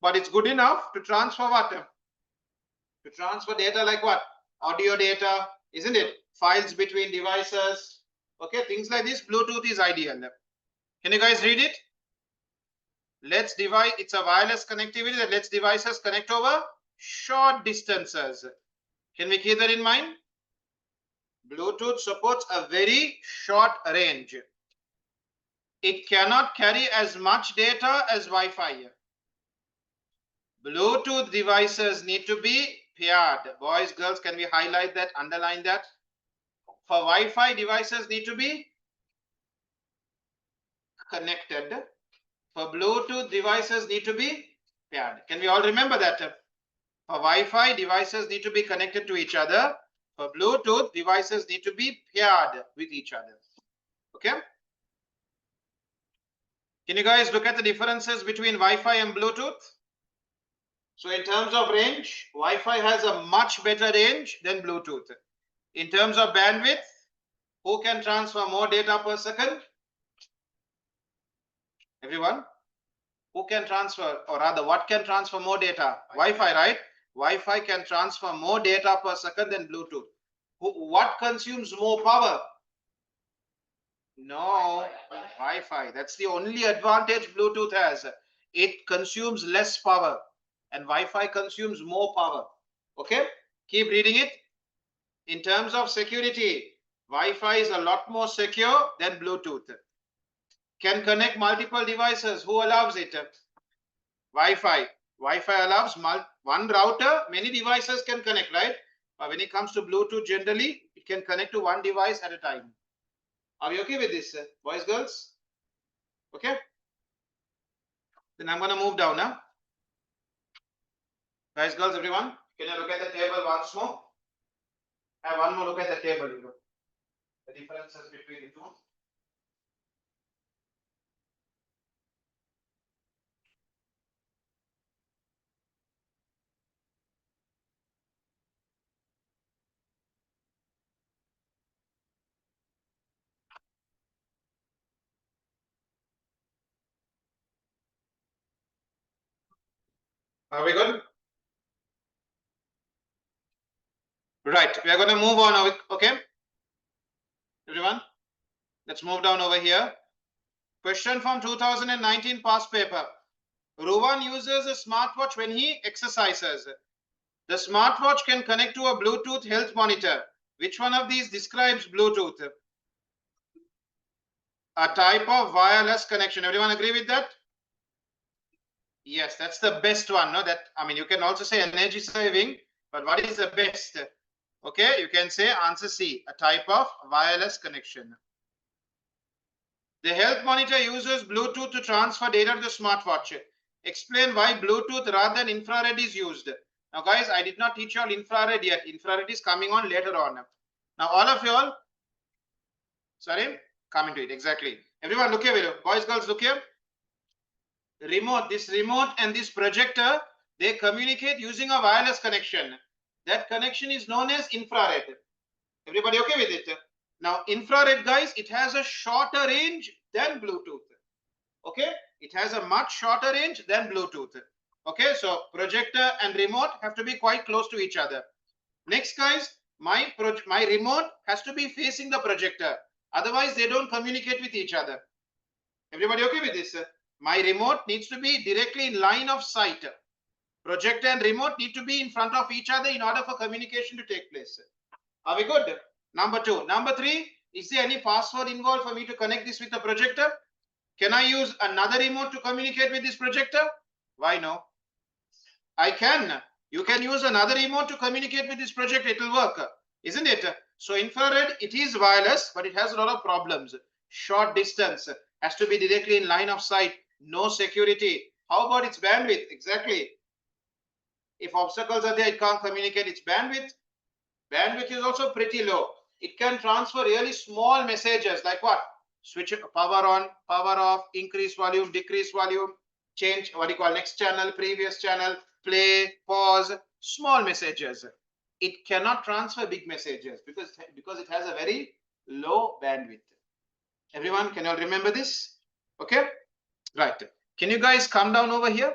S1: But it's good enough to transfer what? To transfer data like what? Audio data, isn't it? Files between devices. Okay, things like this, Bluetooth is ideal. Can you guys read it? It's a wireless connectivity that lets devices connect over short distances. Can we keep that in mind? Bluetooth supports a very short range. It cannot carry as much data as Wi-Fi. Bluetooth devices need to be paired. Boys, girls, can we highlight that, underline that? For Wi-Fi, devices need to be connected. For Bluetooth, devices need to be paired. Can we all remember that? For Wi-Fi, devices need to be connected to each other. For Bluetooth, devices need to be paired with each other. Okay? Can you guys look at the differences between Wi-Fi and Bluetooth? So in terms of range, Wi-Fi has a much better range than Bluetooth. In terms of bandwidth, Who can transfer more data per second? Everyone? Who can transfer, or rather, what can transfer more data? Wi-Fi, right? Wi-Fi can transfer more data per second than Bluetooth. What consumes more power? No, Wi-Fi. That's the only advantage Bluetooth has. It consumes less power, and Wi-Fi consumes more power. Okay? Keep reading it. In terms of security, Wi-Fi is a lot more secure than Bluetooth. Can connect multiple devices. Who allows it? Wi-Fi. Wi-Fi allows one router, many devices can connect, right? But when it comes to Bluetooth, generally, it can connect to one device at a time. Are we okay with this, boys, girls? Okay. Then I'm going to move down now. Guys, girls, everyone, can you look at the table once more? Have one more look at the table. The differences between the two. Are we good? Right. We are going to move on. Okay. Everyone, let's move down over here. Question from 2019 past paper. Rowan uses a smartwatch when he exercises. The smartwatch can connect to a Bluetooth health monitor. Which one of these describes Bluetooth? A type of wireless connection. Everyone agree with that? Yes, that's the best one. No, that, I mean, you can also say energy saving, but what is the best? Okay, you can say answer C, a type of wireless connection. The health monitor uses Bluetooth to transfer data to the smartwatch. Explain why Bluetooth rather than infrared is used. Now, guys, I did not teach you all infrared yet. Infrared is coming on later on. Now, all of you all, sorry, coming to it, exactly. Everyone, look here, boys, girls, look here. Remote, this remote and this projector, they communicate using a wireless connection. That connection is known as infrared. Everybody okay with it? Now, infrared, guys, it has a shorter range than Bluetooth. Okay, it has a much shorter range than Bluetooth. Okay, so projector and remote have to be quite close to each other. Next, guys, my remote has to be facing the projector. Otherwise, they don't communicate with each other. Everybody okay with this? My remote needs to be directly in line of sight. Projector and remote need to be in front of each other in order for communication to take place. Are we good? Number two. Number three, is there any password involved for me to connect this with the projector? Can I use another remote to communicate with this projector? Why no? I can. You can use another remote to communicate with this projector. It will work, isn't it? So infrared, it is wireless, but it has a lot of problems. Short distance, has to be directly in line of sight, no security. How about its bandwidth? Exactly. If obstacles are there, it can't communicate its bandwidth. Bandwidth is also pretty low. It can transfer really small messages like what? Switch power on, power off, increase volume, decrease volume, change what you call next channel, previous channel, play, pause, small messages. It cannot transfer big messages because it has a very low bandwidth. Everyone, can you all remember this? Okay, right. Can you guys come down over here?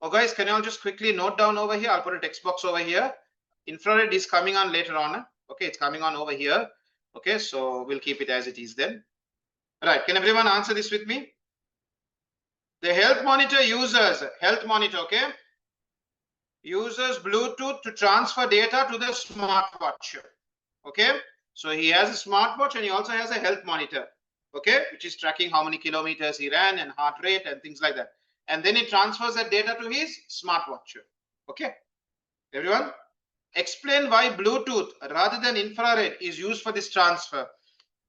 S1: Oh, guys, can you all just quickly note down over here? I'll put a text box over here. Infrared is coming on later on. Okay, it's coming on over here. Okay, so we'll keep it as it is then. Right, can everyone answer this with me? The health monitor uses, okay, uses Bluetooth to transfer data to the smartwatch. Okay, so he has a smartwatch and he also has a health monitor. Okay, which is tracking how many kilometers he ran and heart rate and things like that. And then he transfers that data to his smartwatch. Okay, everyone? Explain why Bluetooth rather than infrared is used for this transfer.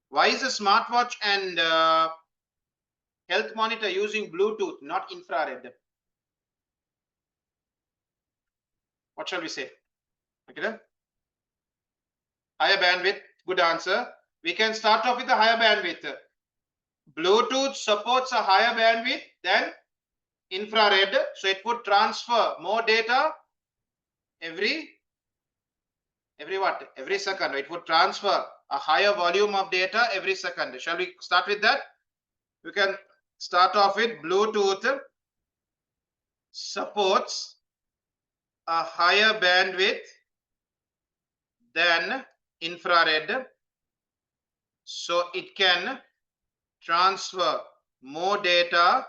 S1: Why is a smartwatch and health monitor using Bluetooth, not infrared? What shall we say? Okay. Higher bandwidth, good answer. We can start off with the higher bandwidth. Bluetooth supports a higher bandwidth than infrared, so it would transfer more data every what? Every second. It would transfer a higher volume of data every second. Shall we start with that? We can start off with Bluetooth supports a higher bandwidth than infrared, so it can transfer more data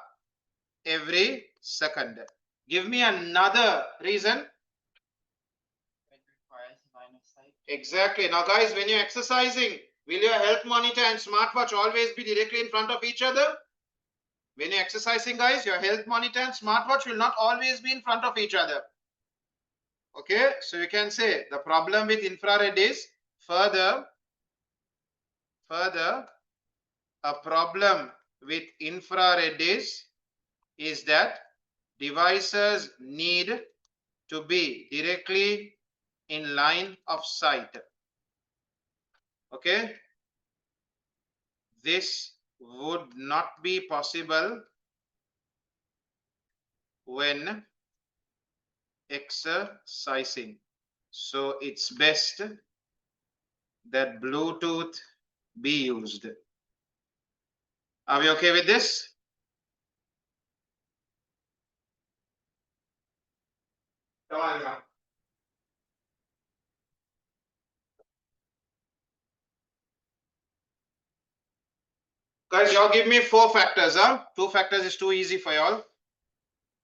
S1: every second. Give me another reason.
S2: It requires line of sight.
S1: Exactly. Now guys, when you're exercising, will your health monitor and smartwatch always be directly in front of each other? When you're exercising, guys, your health monitor and smartwatch will not always be in front of each other. Okay, so you can say the problem with infrared is further a problem with infrared is that devices need to be directly in line of sight. Okay, this would not be possible when exercising. So it's best that Bluetooth be used. Are we okay with this? Come on, come on. Guys, y'all give me 4 factors, huh? 2 factors is too easy for y'all.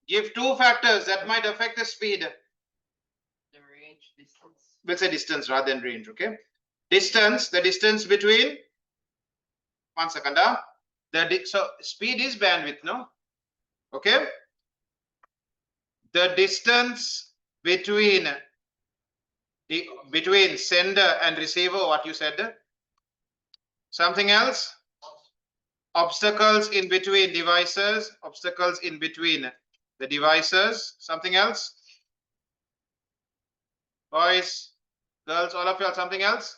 S1: Give 2 factors that might affect the speed.
S2: The range, distance.
S1: We'll say distance rather than range, okay? Distance, the distance between, 1 second, huh? So speed is bandwidth, no? Okay? The distance between sender and receiver, what you said. Something else? Obstacles in between devices, obstacles in between the devices. Something else? Boys, girls, all of y'all, something else?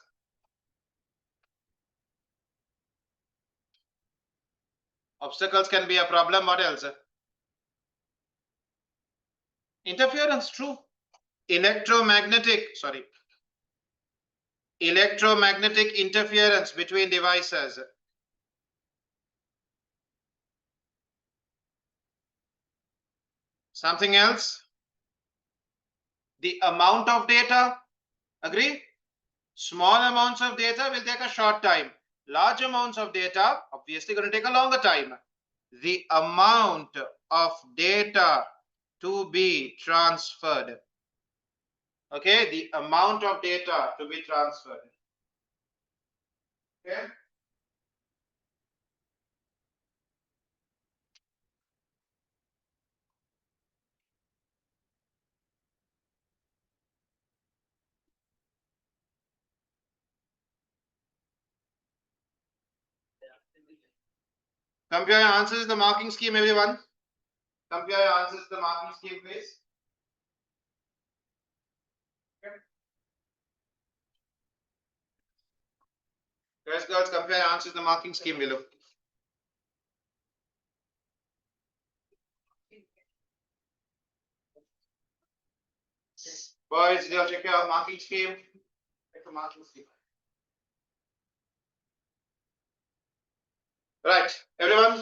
S1: Obstacles can be a problem. What else? Interference, true. Electromagnetic interference between devices. Something else? The amount of data. Agree? Small amounts of data will take a short time. Large amounts of data obviously going to take a longer time. The amount of data to be transferred. Okay, the amount of data to be transferred. Okay. Compare your answers in the marking scheme, everyone. Compare your answers in the marking scheme, please. Okay. Guys, girls, compare your answers in the marking scheme below. Boys, you'll check your marking scheme. Check the marking scheme. Right, everyone.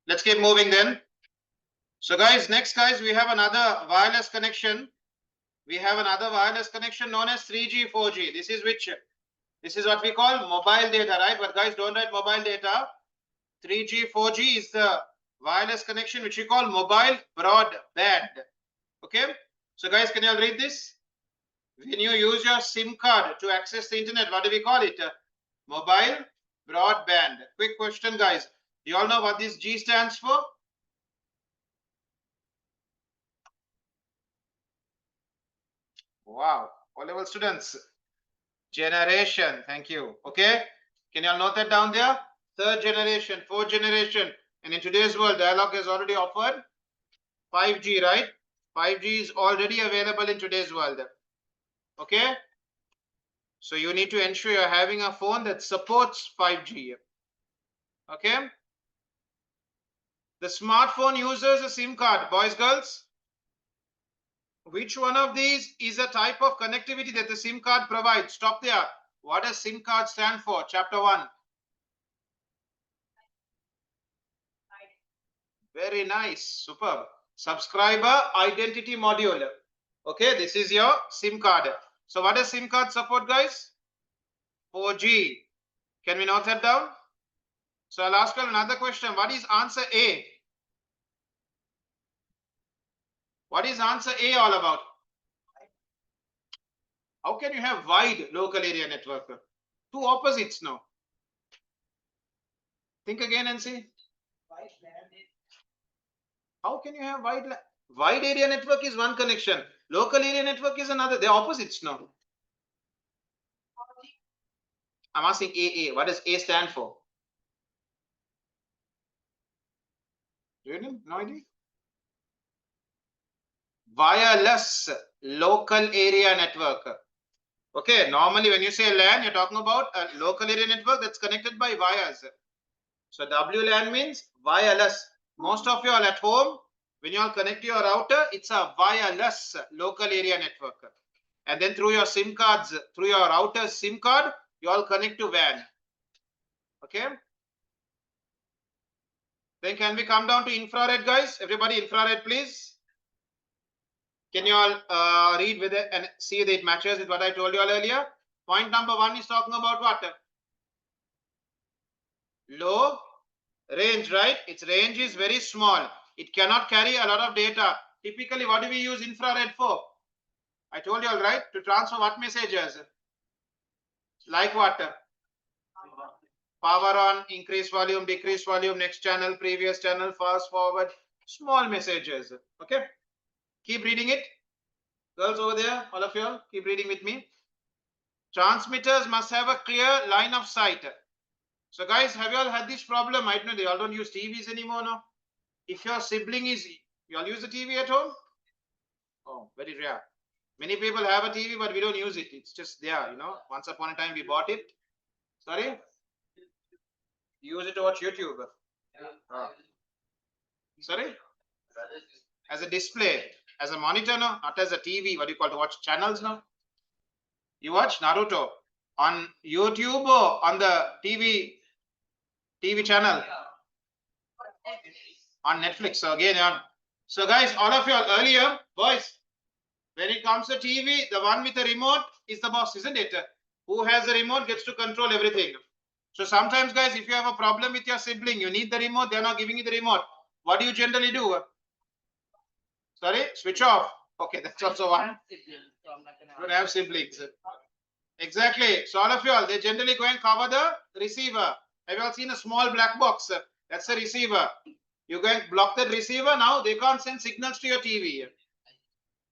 S1: Let's keep moving then. So guys, next guys, we have another wireless connection. We have another wireless connection known as 3G, 4G. This is what we call mobile data, right? But guys, don't write mobile data. 3G, 4G is the wireless connection which we call mobile broadband. Okay. So guys, can you all read this? When you use your SIM card to access the internet, what do we call it? Mobile broadband. Quick question, guys. Do you all know what this G stands for? Wow. O-level students. Generation. Thank you. Okay. Can you all note that down there? 3rd generation, 4th generation. And in today's world, Dialog has already offered 5G, right? 5G is already available in today's world. Okay. So you need to ensure you're having a phone that supports 5G. Okay. The smartphone uses a SIM card. Boys, girls. Which one of these is a type of connectivity that the SIM card provides? Stop there. What does SIM card stand for? Chapter 1. Very nice. Superb. Subscriber identity module. Okay, this is your SIM card. So what does SIM card support, guys? 4G. Can we note that down? So I'll ask you another question. What is answer A? What is answer A all about? How can you have wide local area network? Two opposites now. Think again and see. How can you have wide area network is one connection. Local area network is another. They're opposites now. I'm asking AA. What does A stand for? Do you know? No idea? Wireless local area network. Okay, normally when you say LAN, you're talking about a local area network that's connected by wires. So WLAN means wireless. Most of you all at home, when you all connect your router, it's a wireless local area network. And then through your SIM cards, through your router's SIM card, you all connect to WAN. Okay. Then can we come down to infrared, guys? Everybody infrared, please. Can you all read with it and see that it matches with what I told you all earlier? Point number 1 is talking about what? Low range, right? Its range is very small. It cannot carry a lot of data. Typically, what do we use infrared for? I told you all, right? To transfer what messages? Like what? Power on, increase volume, decrease volume, next channel, previous channel, fast forward, small messages. Okay. Keep reading it. Girls over there, all of you all, keep reading with me. Transmitters must have a clear line of sight. So guys, have you all had this problem? I don't know, they all don't use TVs anymore now. If your sibling is, you all use the TV at home? Oh, very rare. Many people have a TV, but we don't use it. It's just there, you know. Once upon a time, we bought it. Sorry? You use it to watch YouTube. Oh. Sorry? As a display, as a monitor, no? Not as a TV. What do you call to watch channels now? You watch Naruto on YouTube or on the TV channel? On Netflix. So again, so guys, all of you all earlier, boys, when it comes to TV, the one with the remote is the boss, isn't it? Who has the remote gets to control everything. So sometimes, guys, if you have a problem with your sibling, you need the remote, they're not giving you the remote. What do you generally do? Sorry, switch off. Okay, that's also one. Don't have siblings. Exactly. So all of you all, they generally go and cover the receiver. Have you all seen a small black box? That's the receiver. You go and block the receiver. Now they can't send signals to your TV.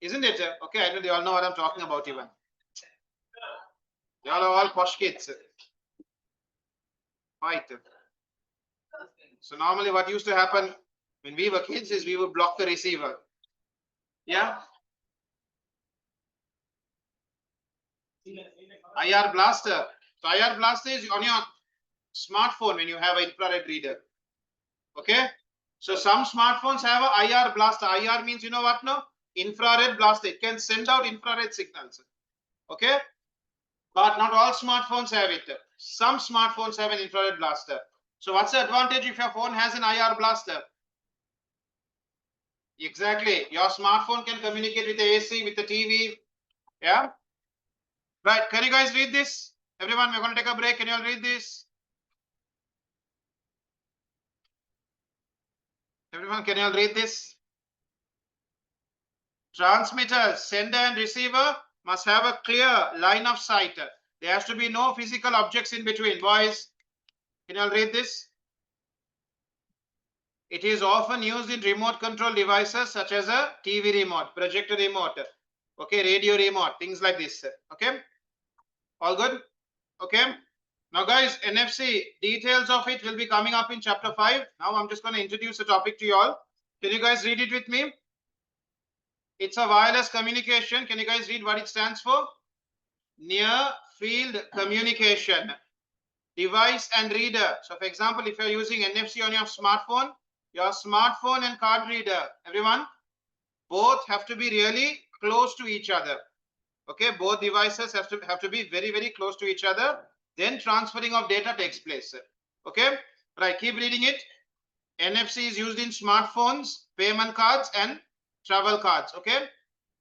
S1: Isn't it? Okay, I know they all know what I'm talking about even. They all posh kids. Right. So normally what used to happen when we were kids is we would block the receiver. Yeah. IR blaster. So IR blaster is on your smartphone when you have an infrared reader. Okay. So some smartphones have a IR blaster. IR means, you know what now? Infrared blaster. It can send out infrared signals. Okay. But not all smartphones have it. Some smartphones have an infrared blaster. So what's the advantage if your phone has an IR blaster? Exactly. Your smartphone can communicate with the AC, with the TV. Yeah. Right. Can you guys read this? Everyone, we're going to take a break. Can you all read this? Everyone, can you all read this? Transmitters, sender and receiver must have a clear line of sight. There has to be no physical objects in between. Boys, can you all read this? It is often used in remote control devices such as a TV remote, projector remote, okay, radio remote, things like this. Okay, all good? Okay. Now guys, NFC, details of it will be coming up in chapter 5. Now I'm just going to introduce the topic to you all. Can you guys read it with me? It's a wireless communication. Can you guys read what it stands for? Near field communication. Device and reader. So for example, if you're using NFC on your smartphone and card reader, everyone, both have to be really close to each other. Okay, both devices have to be very close to each other. Then transferring of data takes place. Okay, right. Keep reading it. NFC is used in smartphones, payment cards, and travel cards. Okay,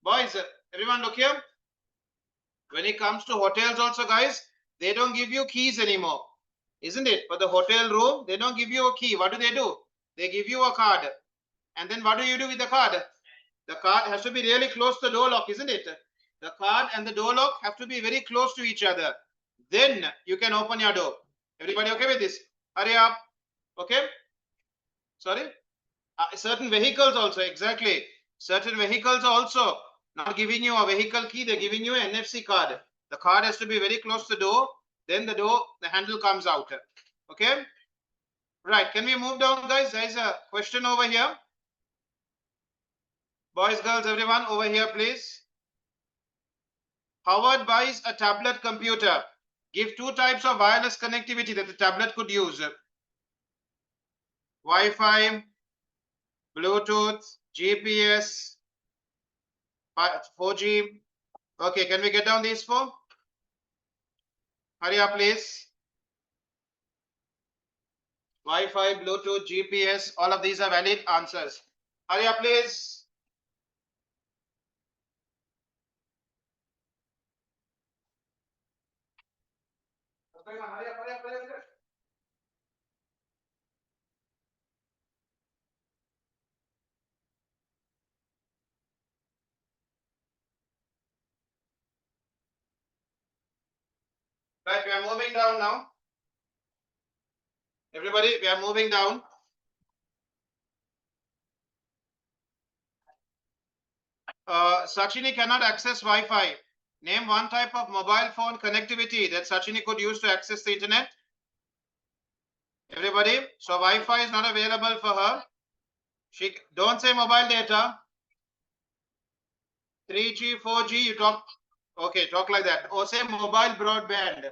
S1: boys, everyone look here. When it comes to hotels, also, guys, they don't give you keys anymore, isn't it? For the hotel room, they don't give you a key. What do? They give you a card. And then what do you do with the card? The card has to be really close to the door lock, isn't it? The card and the door lock have to be very close to each other. Then you can open your door. Everybody okay with this? Hurry up. Okay? Sorry? Certain vehicles also, exactly. Certain vehicles also not giving you a vehicle key, they're giving you an NFC card. The card has to be very close to the door. Then the handle comes out. Okay? Right. Can we move down, guys? There is a question over here. Boys, girls, everyone over here, please. Howard buys a tablet computer. Give two types of wireless connectivity that the tablet could use. Wi-Fi, Bluetooth, GPS, 4G. Okay, can we get down these four? Hurry up, please. Wi-Fi, Bluetooth, GPS, all of these are valid answers. Hurry up, please. Hurry up. Right, we are moving down now. Everybody, we are moving down. Sachini cannot access Wi-Fi. Name one type of mobile phone connectivity that Sachini could use to access the internet. Everybody, so Wi-Fi is not available for her. She don't say mobile data. 3G, 4G, you talk. Okay, talk like that. Or say mobile broadband.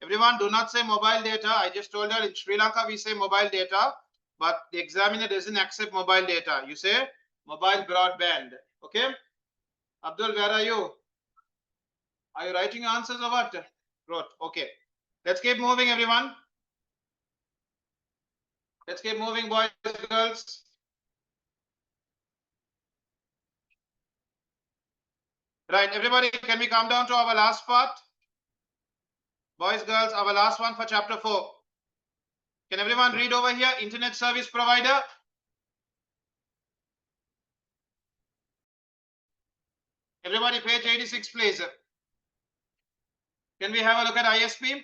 S1: Everyone, do not say mobile data. I just told her in Sri Lanka we say mobile data, but the examiner doesn't accept mobile data. You say mobile broadband. Okay? Abdul, where are you? Are you writing answers or what? Wrote. Okay. Let's keep moving, everyone. Let's keep moving, boys and girls. Right, everybody, can we come down to our last part? Boys, girls, our last one for chapter 4. Can everyone read over here? Internet service provider. Everybody, page 86, please. Can we have a look at ISP?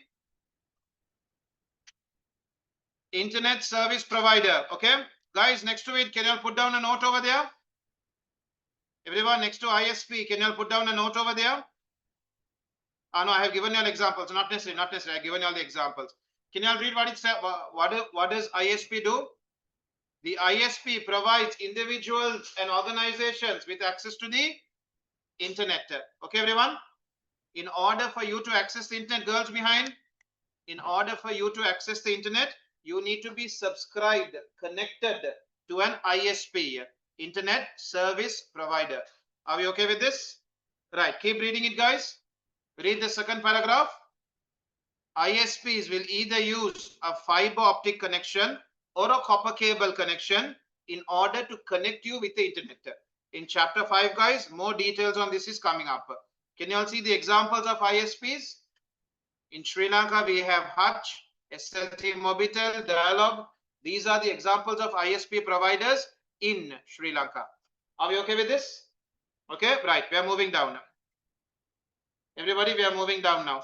S1: Internet service provider. Okay. Guys, next to it, can you all put down a note over there? Everyone, next to ISP, can you all put down a note over there? No, I have given you all examples. Not necessarily. I have given you all the examples. Can you all read what it says? What does ISP do? The ISP provides individuals and organizations with access to the internet. Okay, everyone? In order for you to access the internet, girls behind, in order for you to access the internet, you need to be subscribed, connected to an ISP, Internet Service Provider. Are we okay with this? Right, keep reading it, guys. Read the second paragraph. ISPs will either use a fiber optic connection or a copper cable connection in order to connect you with the internet. In chapter 5, guys, more details on this is coming up. Can you all see the examples of ISPs? In Sri Lanka, we have Hutch, SLT Mobitel, Dialog. These are the examples of ISP providers in Sri Lanka. Are we okay with this? Okay, right. We are moving down now. Everybody, we are moving down now.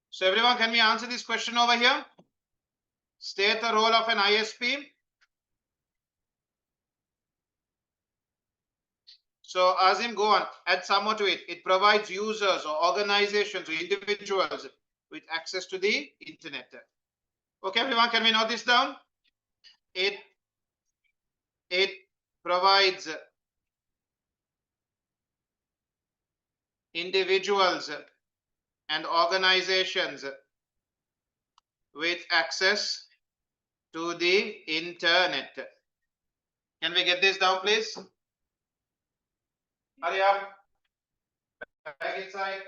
S1: So everyone, can we answer this question over here? State the role of an ISP. So Azim, go on. Add some more to it. It provides users or organizations or individuals with access to the internet. Okay, everyone, can we note this down? It provides individuals and organizations with access to the internet. Can we get this down, please? Hurry up. Back inside.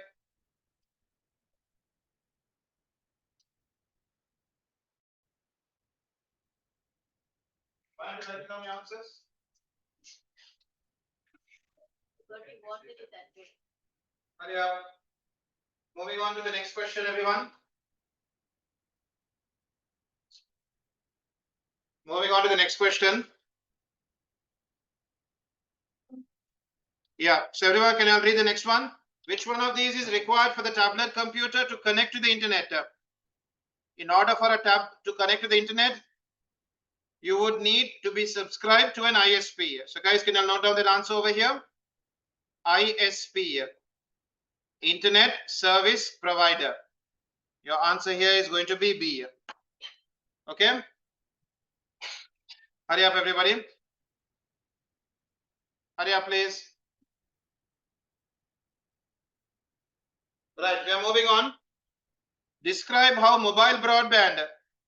S1: Why don't you write down your answers? Hurry up. Moving on to the next question, everyone. Moving on to the next question. Yeah, so everyone, can you read the next one? Which one of these is required for the tablet computer to connect to the internet? In order for a tab to connect to the internet, you would need to be subscribed to an ISP. So guys, can you note down that answer over here? ISP, Internet Service Provider. Your answer here is going to be B. Okay? Hurry up, everybody. Hurry up, please. Right, we are moving on. Describe how mobile broadband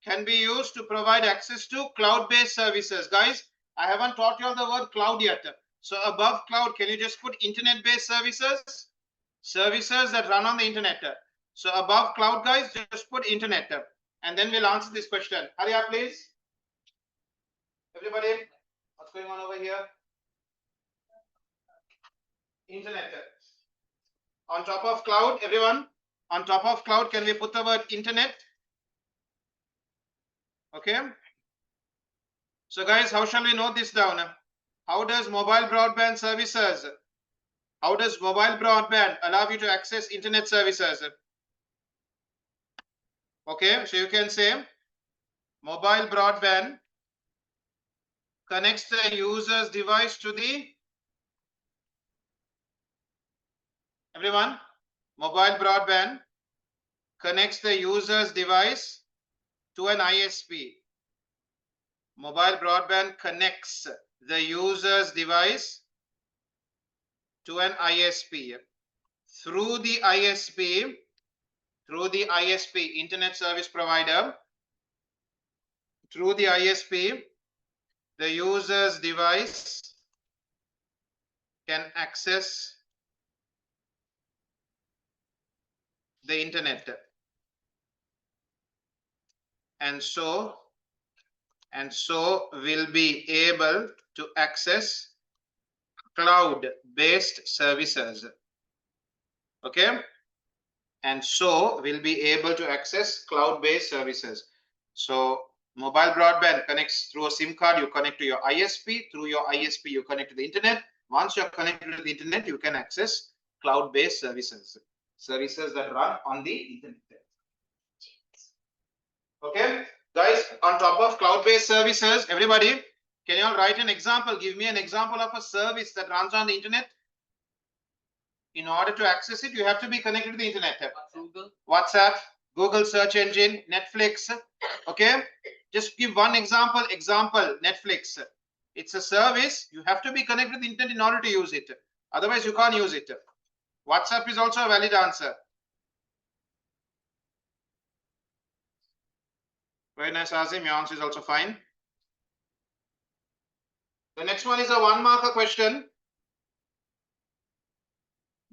S1: can be used to provide access to cloud-based services. Guys, I haven't taught you all the word cloud yet. So above cloud, can you just put internet-based services? Services that run on the internet. So above cloud, guys, just put internet. And then we'll answer this question. Hurry up, please. Everybody, what's going on over here? Internet. On top of cloud, everyone. On top of cloud, can we put the word internet? Okay. So guys, how shall we note this down? How does mobile broadband services, how does mobile broadband allow you to access internet services? Okay, so you can say mobile broadband connects the user's device to the, everyone, mobile broadband connects the user's device to an ISP. Mobile broadband connects the user's device to an ISP. Through the ISP, Internet Service Provider, through the ISP, the user's device can access the internet. And so will be able to access cloud-based services. Okay? And so will be able to access cloud-based services. So mobile broadband connects through a SIM card, you connect to your ISP, through your ISP you connect to the internet. Once you're connected to the internet, you can access cloud-based services. Services that run on the internet. Okay? Guys, on top of cloud-based services, everybody, can you all write an example? Give me an example of a service that runs on the internet. In order to access it, you have to be connected to the internet.
S2: Google.
S1: WhatsApp, Google search engine, Netflix. Okay, just give one example. Netflix. It's a service. You have to be connected to the internet in order to use it. Otherwise, you can't use it. WhatsApp is also a valid answer. Very nice, Azim. Your answer is also fine. The next one is a one marker question.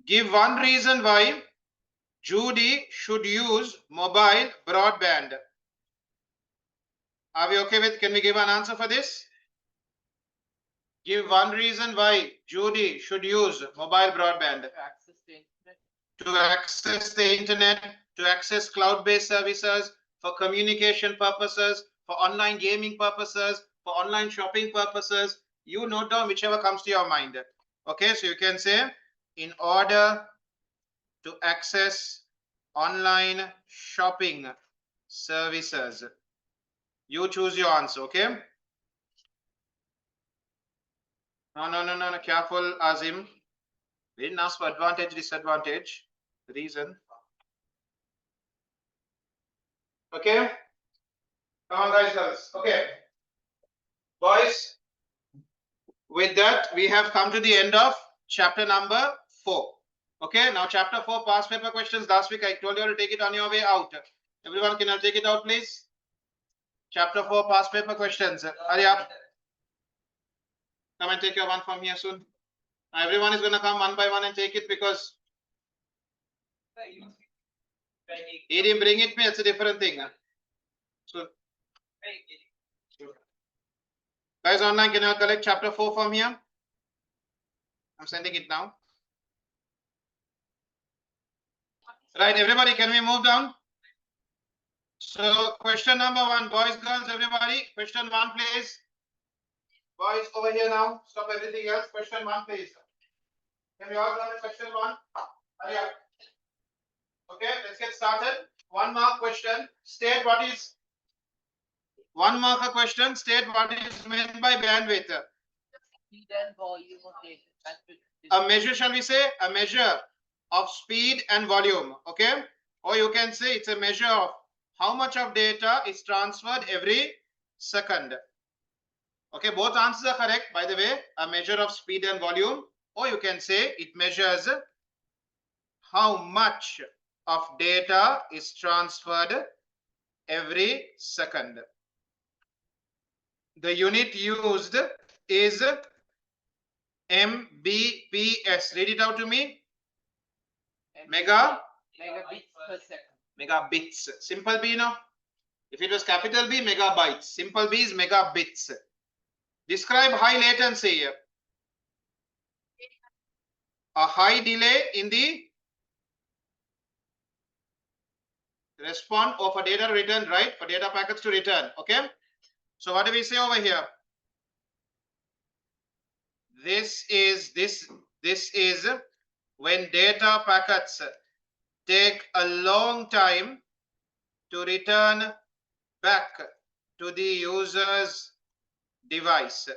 S1: Give one reason why Judy should use mobile broadband. Are we okay with? Can we give an answer for this? Give one reason why Judy should use mobile broadband.
S2: To access the internet.
S1: To access the internet, to access cloud-based services, for communication purposes, for online gaming purposes, for online shopping purposes. You note down whichever comes to your mind. Okay, so you can say, in order to access online shopping services. You choose your answer, okay? No, careful, Azim. We didn't ask for advantage, disadvantage, reason. Okay? Come on, guys, girls. Okay. Boys, with that, we have come to the end of chapter number 4. Okay, now chapter 4 past paper questions. Last week I told you to take it on your way out. Everyone, can I take it out, please? Chapter 4 past paper questions. Hurry up. Come and take your one from here soon. Now everyone is going to come one by one and take it because He didn't bring it me, it's a different thing. So, guys online, can you collect chapter 4 from here? I'm sending it now. Right, everybody, can we move down? So, question number 1, boys, girls, everybody. Question 1, please. Boys, over here now. Stop everything else. Question 1, please. Can we all learn question 1? Hurry up. Okay, let's get started. 1 mark question. State what is 1 mark a question. State what is meant by bandwidth.
S2: Speed and volume of data.
S1: A measure, shall we say? A measure of speed and volume. Okay, or you can say it's a measure of how much of data is transferred every second. Okay, both answers are correct, by the way. A measure of speed and volume, or you can say it measures how much of data is transferred every second. The unit used is Mbps. Read it out to me.
S2: Megabits per second.
S1: Megabits. Simple B, no? If it was capital B, megabytes. Simple B is megabits. Describe high latency. A high delay in the response of a data return, right? For data packets to return. Okay. So what do we say over here? This is when data packets take a long time to return back to the user's device.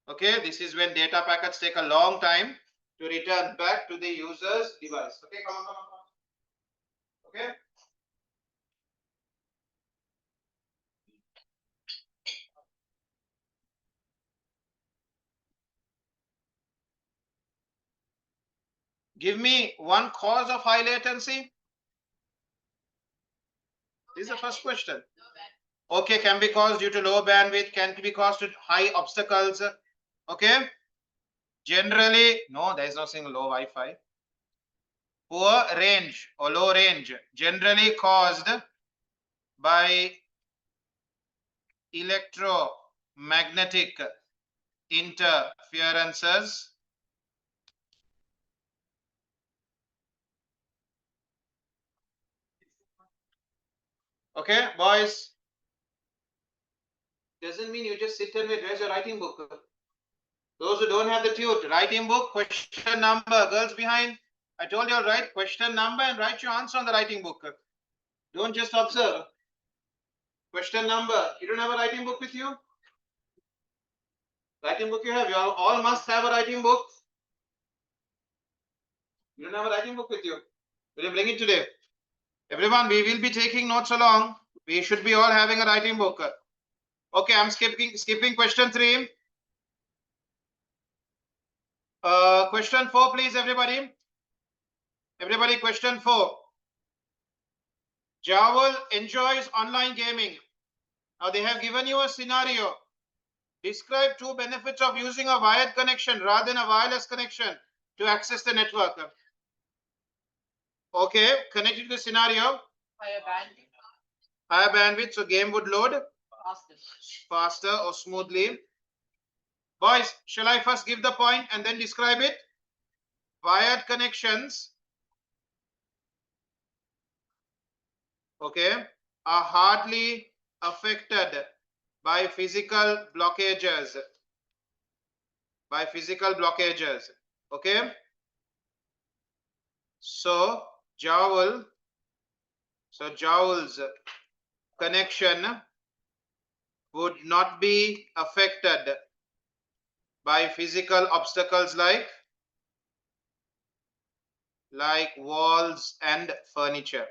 S1: Okay, this is when data packets take a long time to return back to the user's device. Okay, come on. Okay. Give me one cause of high latency. This is the first question. Okay, can be caused due to low bandwidth, can be caused to high obstacles. Okay. Generally, no, there is no single low Wi-Fi. Poor range or low range, generally caused by electromagnetic interferences. Okay, boys. Doesn't mean you just sit and wait. Where's your writing book? Those who don't have the tute, writing book, question number. Girls behind, I told you all right. Question number and write your answer on the writing book. Don't just observe. Question number. You don't have a writing book with you? Writing book you have. You all must have a writing book. You don't have a writing book with you. Will you bring it today? Everyone, we will be taking notes along. We should be all having a writing book. Okay, I'm skipping question 3. Question 4, please, everybody. Everybody, question 4. Jowl enjoys online gaming. Now they have given you a scenario. Describe 2 benefits of using a wired connection rather than a wireless connection to access the network. Okay, connected to the scenario.
S2: Higher bandwidth.
S1: Higher bandwidth, so game would load
S2: Faster.
S1: or smoothly. Boys, shall I first give the point and then describe it? Wired connections, okay, are hardly affected by physical blockages. Okay. So Jowl's connection would not be affected by physical obstacles like walls and furniture.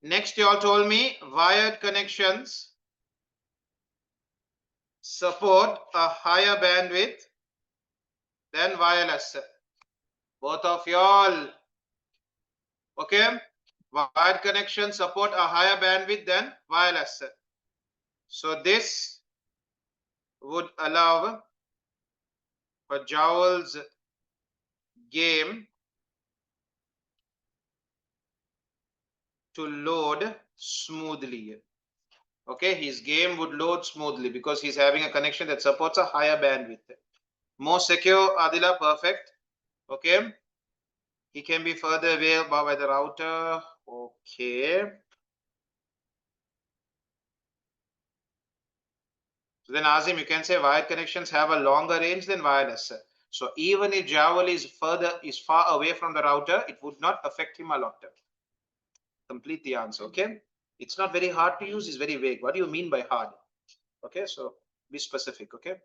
S1: Next, you all told me wired connections support a higher bandwidth than wireless. Both of y'all. Okay. Wired connections support a higher bandwidth than wireless. So this would allow for Jowl's game to load smoothly. Okay, his game would load smoothly because he's having a connection that supports a higher bandwidth. More secure, Adila, perfect. Okay, he can be further away by the router. Okay. So then Azim, you can say wired connections have a longer range than wireless. So even if Jawal is far away from the router, it would not affect him a lot. Complete the answer. Okay, it's not very hard to use, it's very vague. What do you mean by hard? Okay, so be specific. Okay,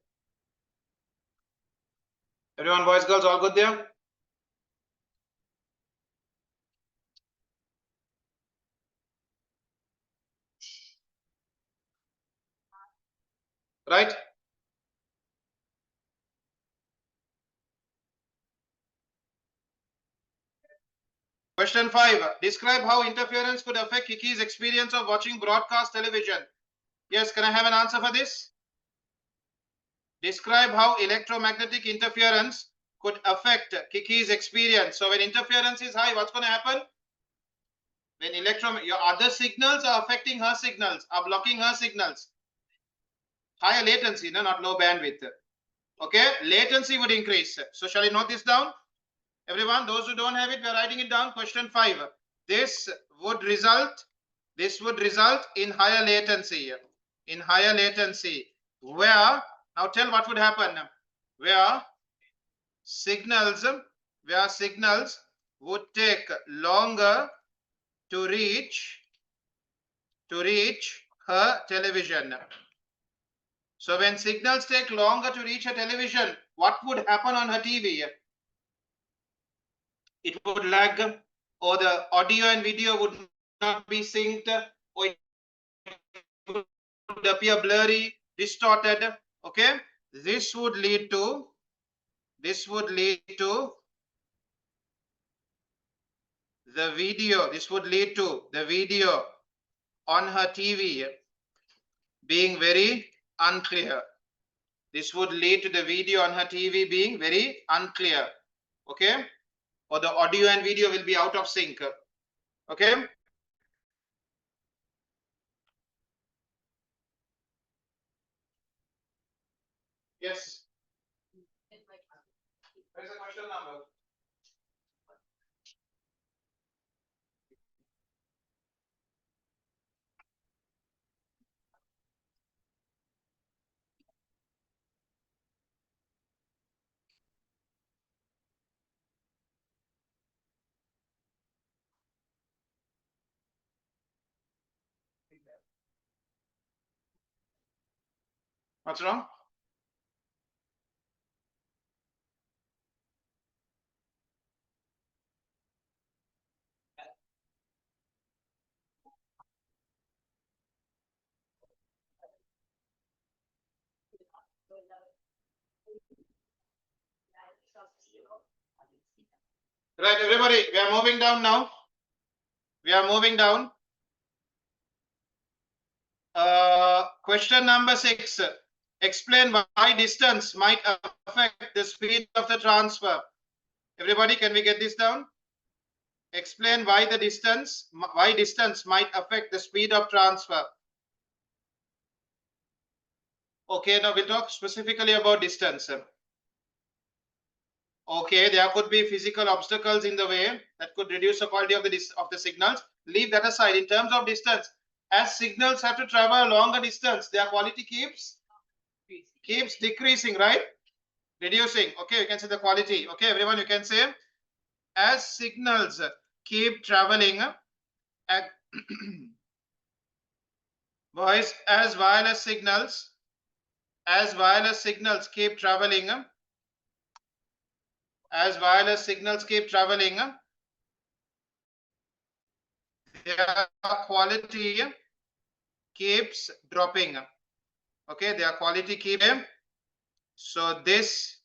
S1: everyone, boys, girls, all good there? Right? Question 5. Describe how interference could affect Kiki's experience of watching broadcast television. Yes, can I have an answer for this? Describe how electromagnetic interference could affect Kiki's experience. So when interference is high, what's going to happen? When your other signals are affecting her signals, are blocking her signals. Higher latency, no, not low bandwidth. Okay, latency would increase. So shall we note this down? Everyone, those who don't have it, we are writing it down. Question 5. This would result in higher latency. In higher latency. Where, now tell what would happen. Where signals would take longer to reach her television. So when signals take longer to reach her television, what would happen on her TV? It would lag, or the audio and video would not be synced, or it would appear blurry, distorted. Okay, this would lead to the video on her TV being very unclear. This would lead to the video on her TV being very unclear. Okay, or the audio and video will be out of sync. Okay, yes, where's the question number? What's wrong? Right, everybody, we are moving down now. We are moving down. Question number 6. Explain why distance might affect the speed of the transfer. Everybody, can we get this down? Explain why distance might affect the speed of transfer. Okay, now we'll talk specifically about distance. Okay, there could be physical obstacles in the way that could reduce the quality of the signals. Leave that aside. In terms of distance, as signals have to travel a longer distance, their quality keeps decreasing, right? Reducing. Okay, you can say the quality. Okay, everyone, you can say as signals keep traveling, boys, as wireless signals keep traveling, their quality keeps dropping. Okay, their quality keeps. So this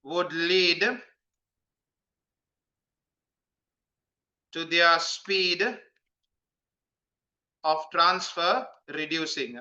S1: would lead to their speed of transfer reducing.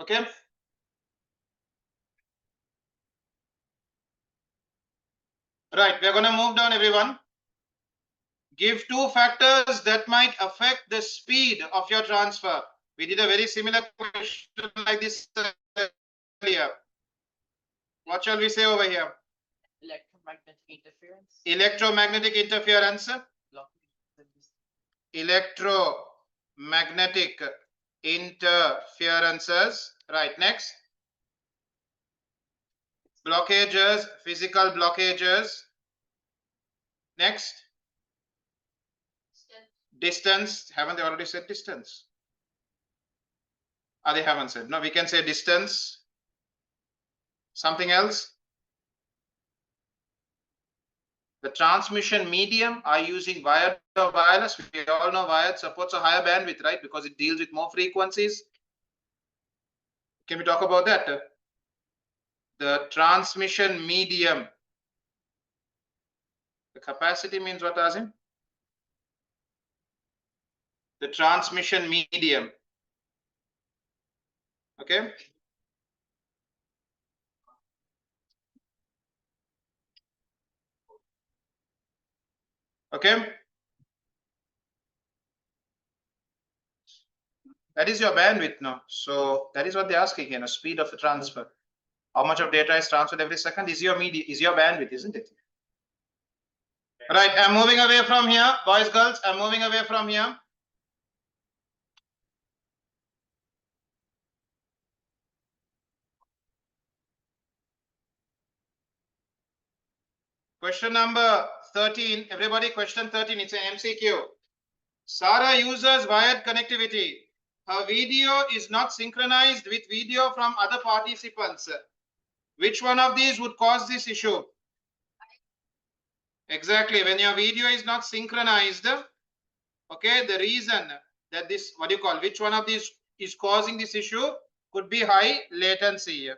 S1: Okay. Right, we're going to move down, everyone. Give two factors that might affect the speed of your transfer. We did a very similar question like this earlier. What shall we say over here?
S2: Electromagnetic interference.
S1: Electromagnetic interference. Electromagnetic interferences. Right, next. Blockages, physical blockages. Next. Distance. Haven't they already said distance? They haven't said. No, we can say distance. Something else? The transmission medium are using wired or wireless. We all know wired supports a higher bandwidth, right? Because it deals with more frequencies. Can we talk about that? The transmission medium. The capacity means what, Azim? The transmission medium. Okay. Okay. That is your bandwidth now. So that is what they're asking here, speed of the transfer. How much of data is transferred every second is your media, is your bandwidth, isn't it? Right. I'm moving away from here. Boys, girls, I'm moving away from here. Question number 13. Everybody, question 13. It's an MCQ. Sarah uses wired connectivity. Her video is not synchronized with video from other participants. Which one of these would cause this issue? Exactly. When your video is not synchronized, okay, the reason that this, what do you call, which one of these is causing this issue could be high latency.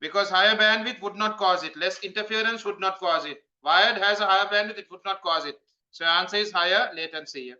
S1: Because higher bandwidth would not cause it. Less interference would not cause it. Wired has a higher bandwidth, it would not cause it. So answer is higher latency.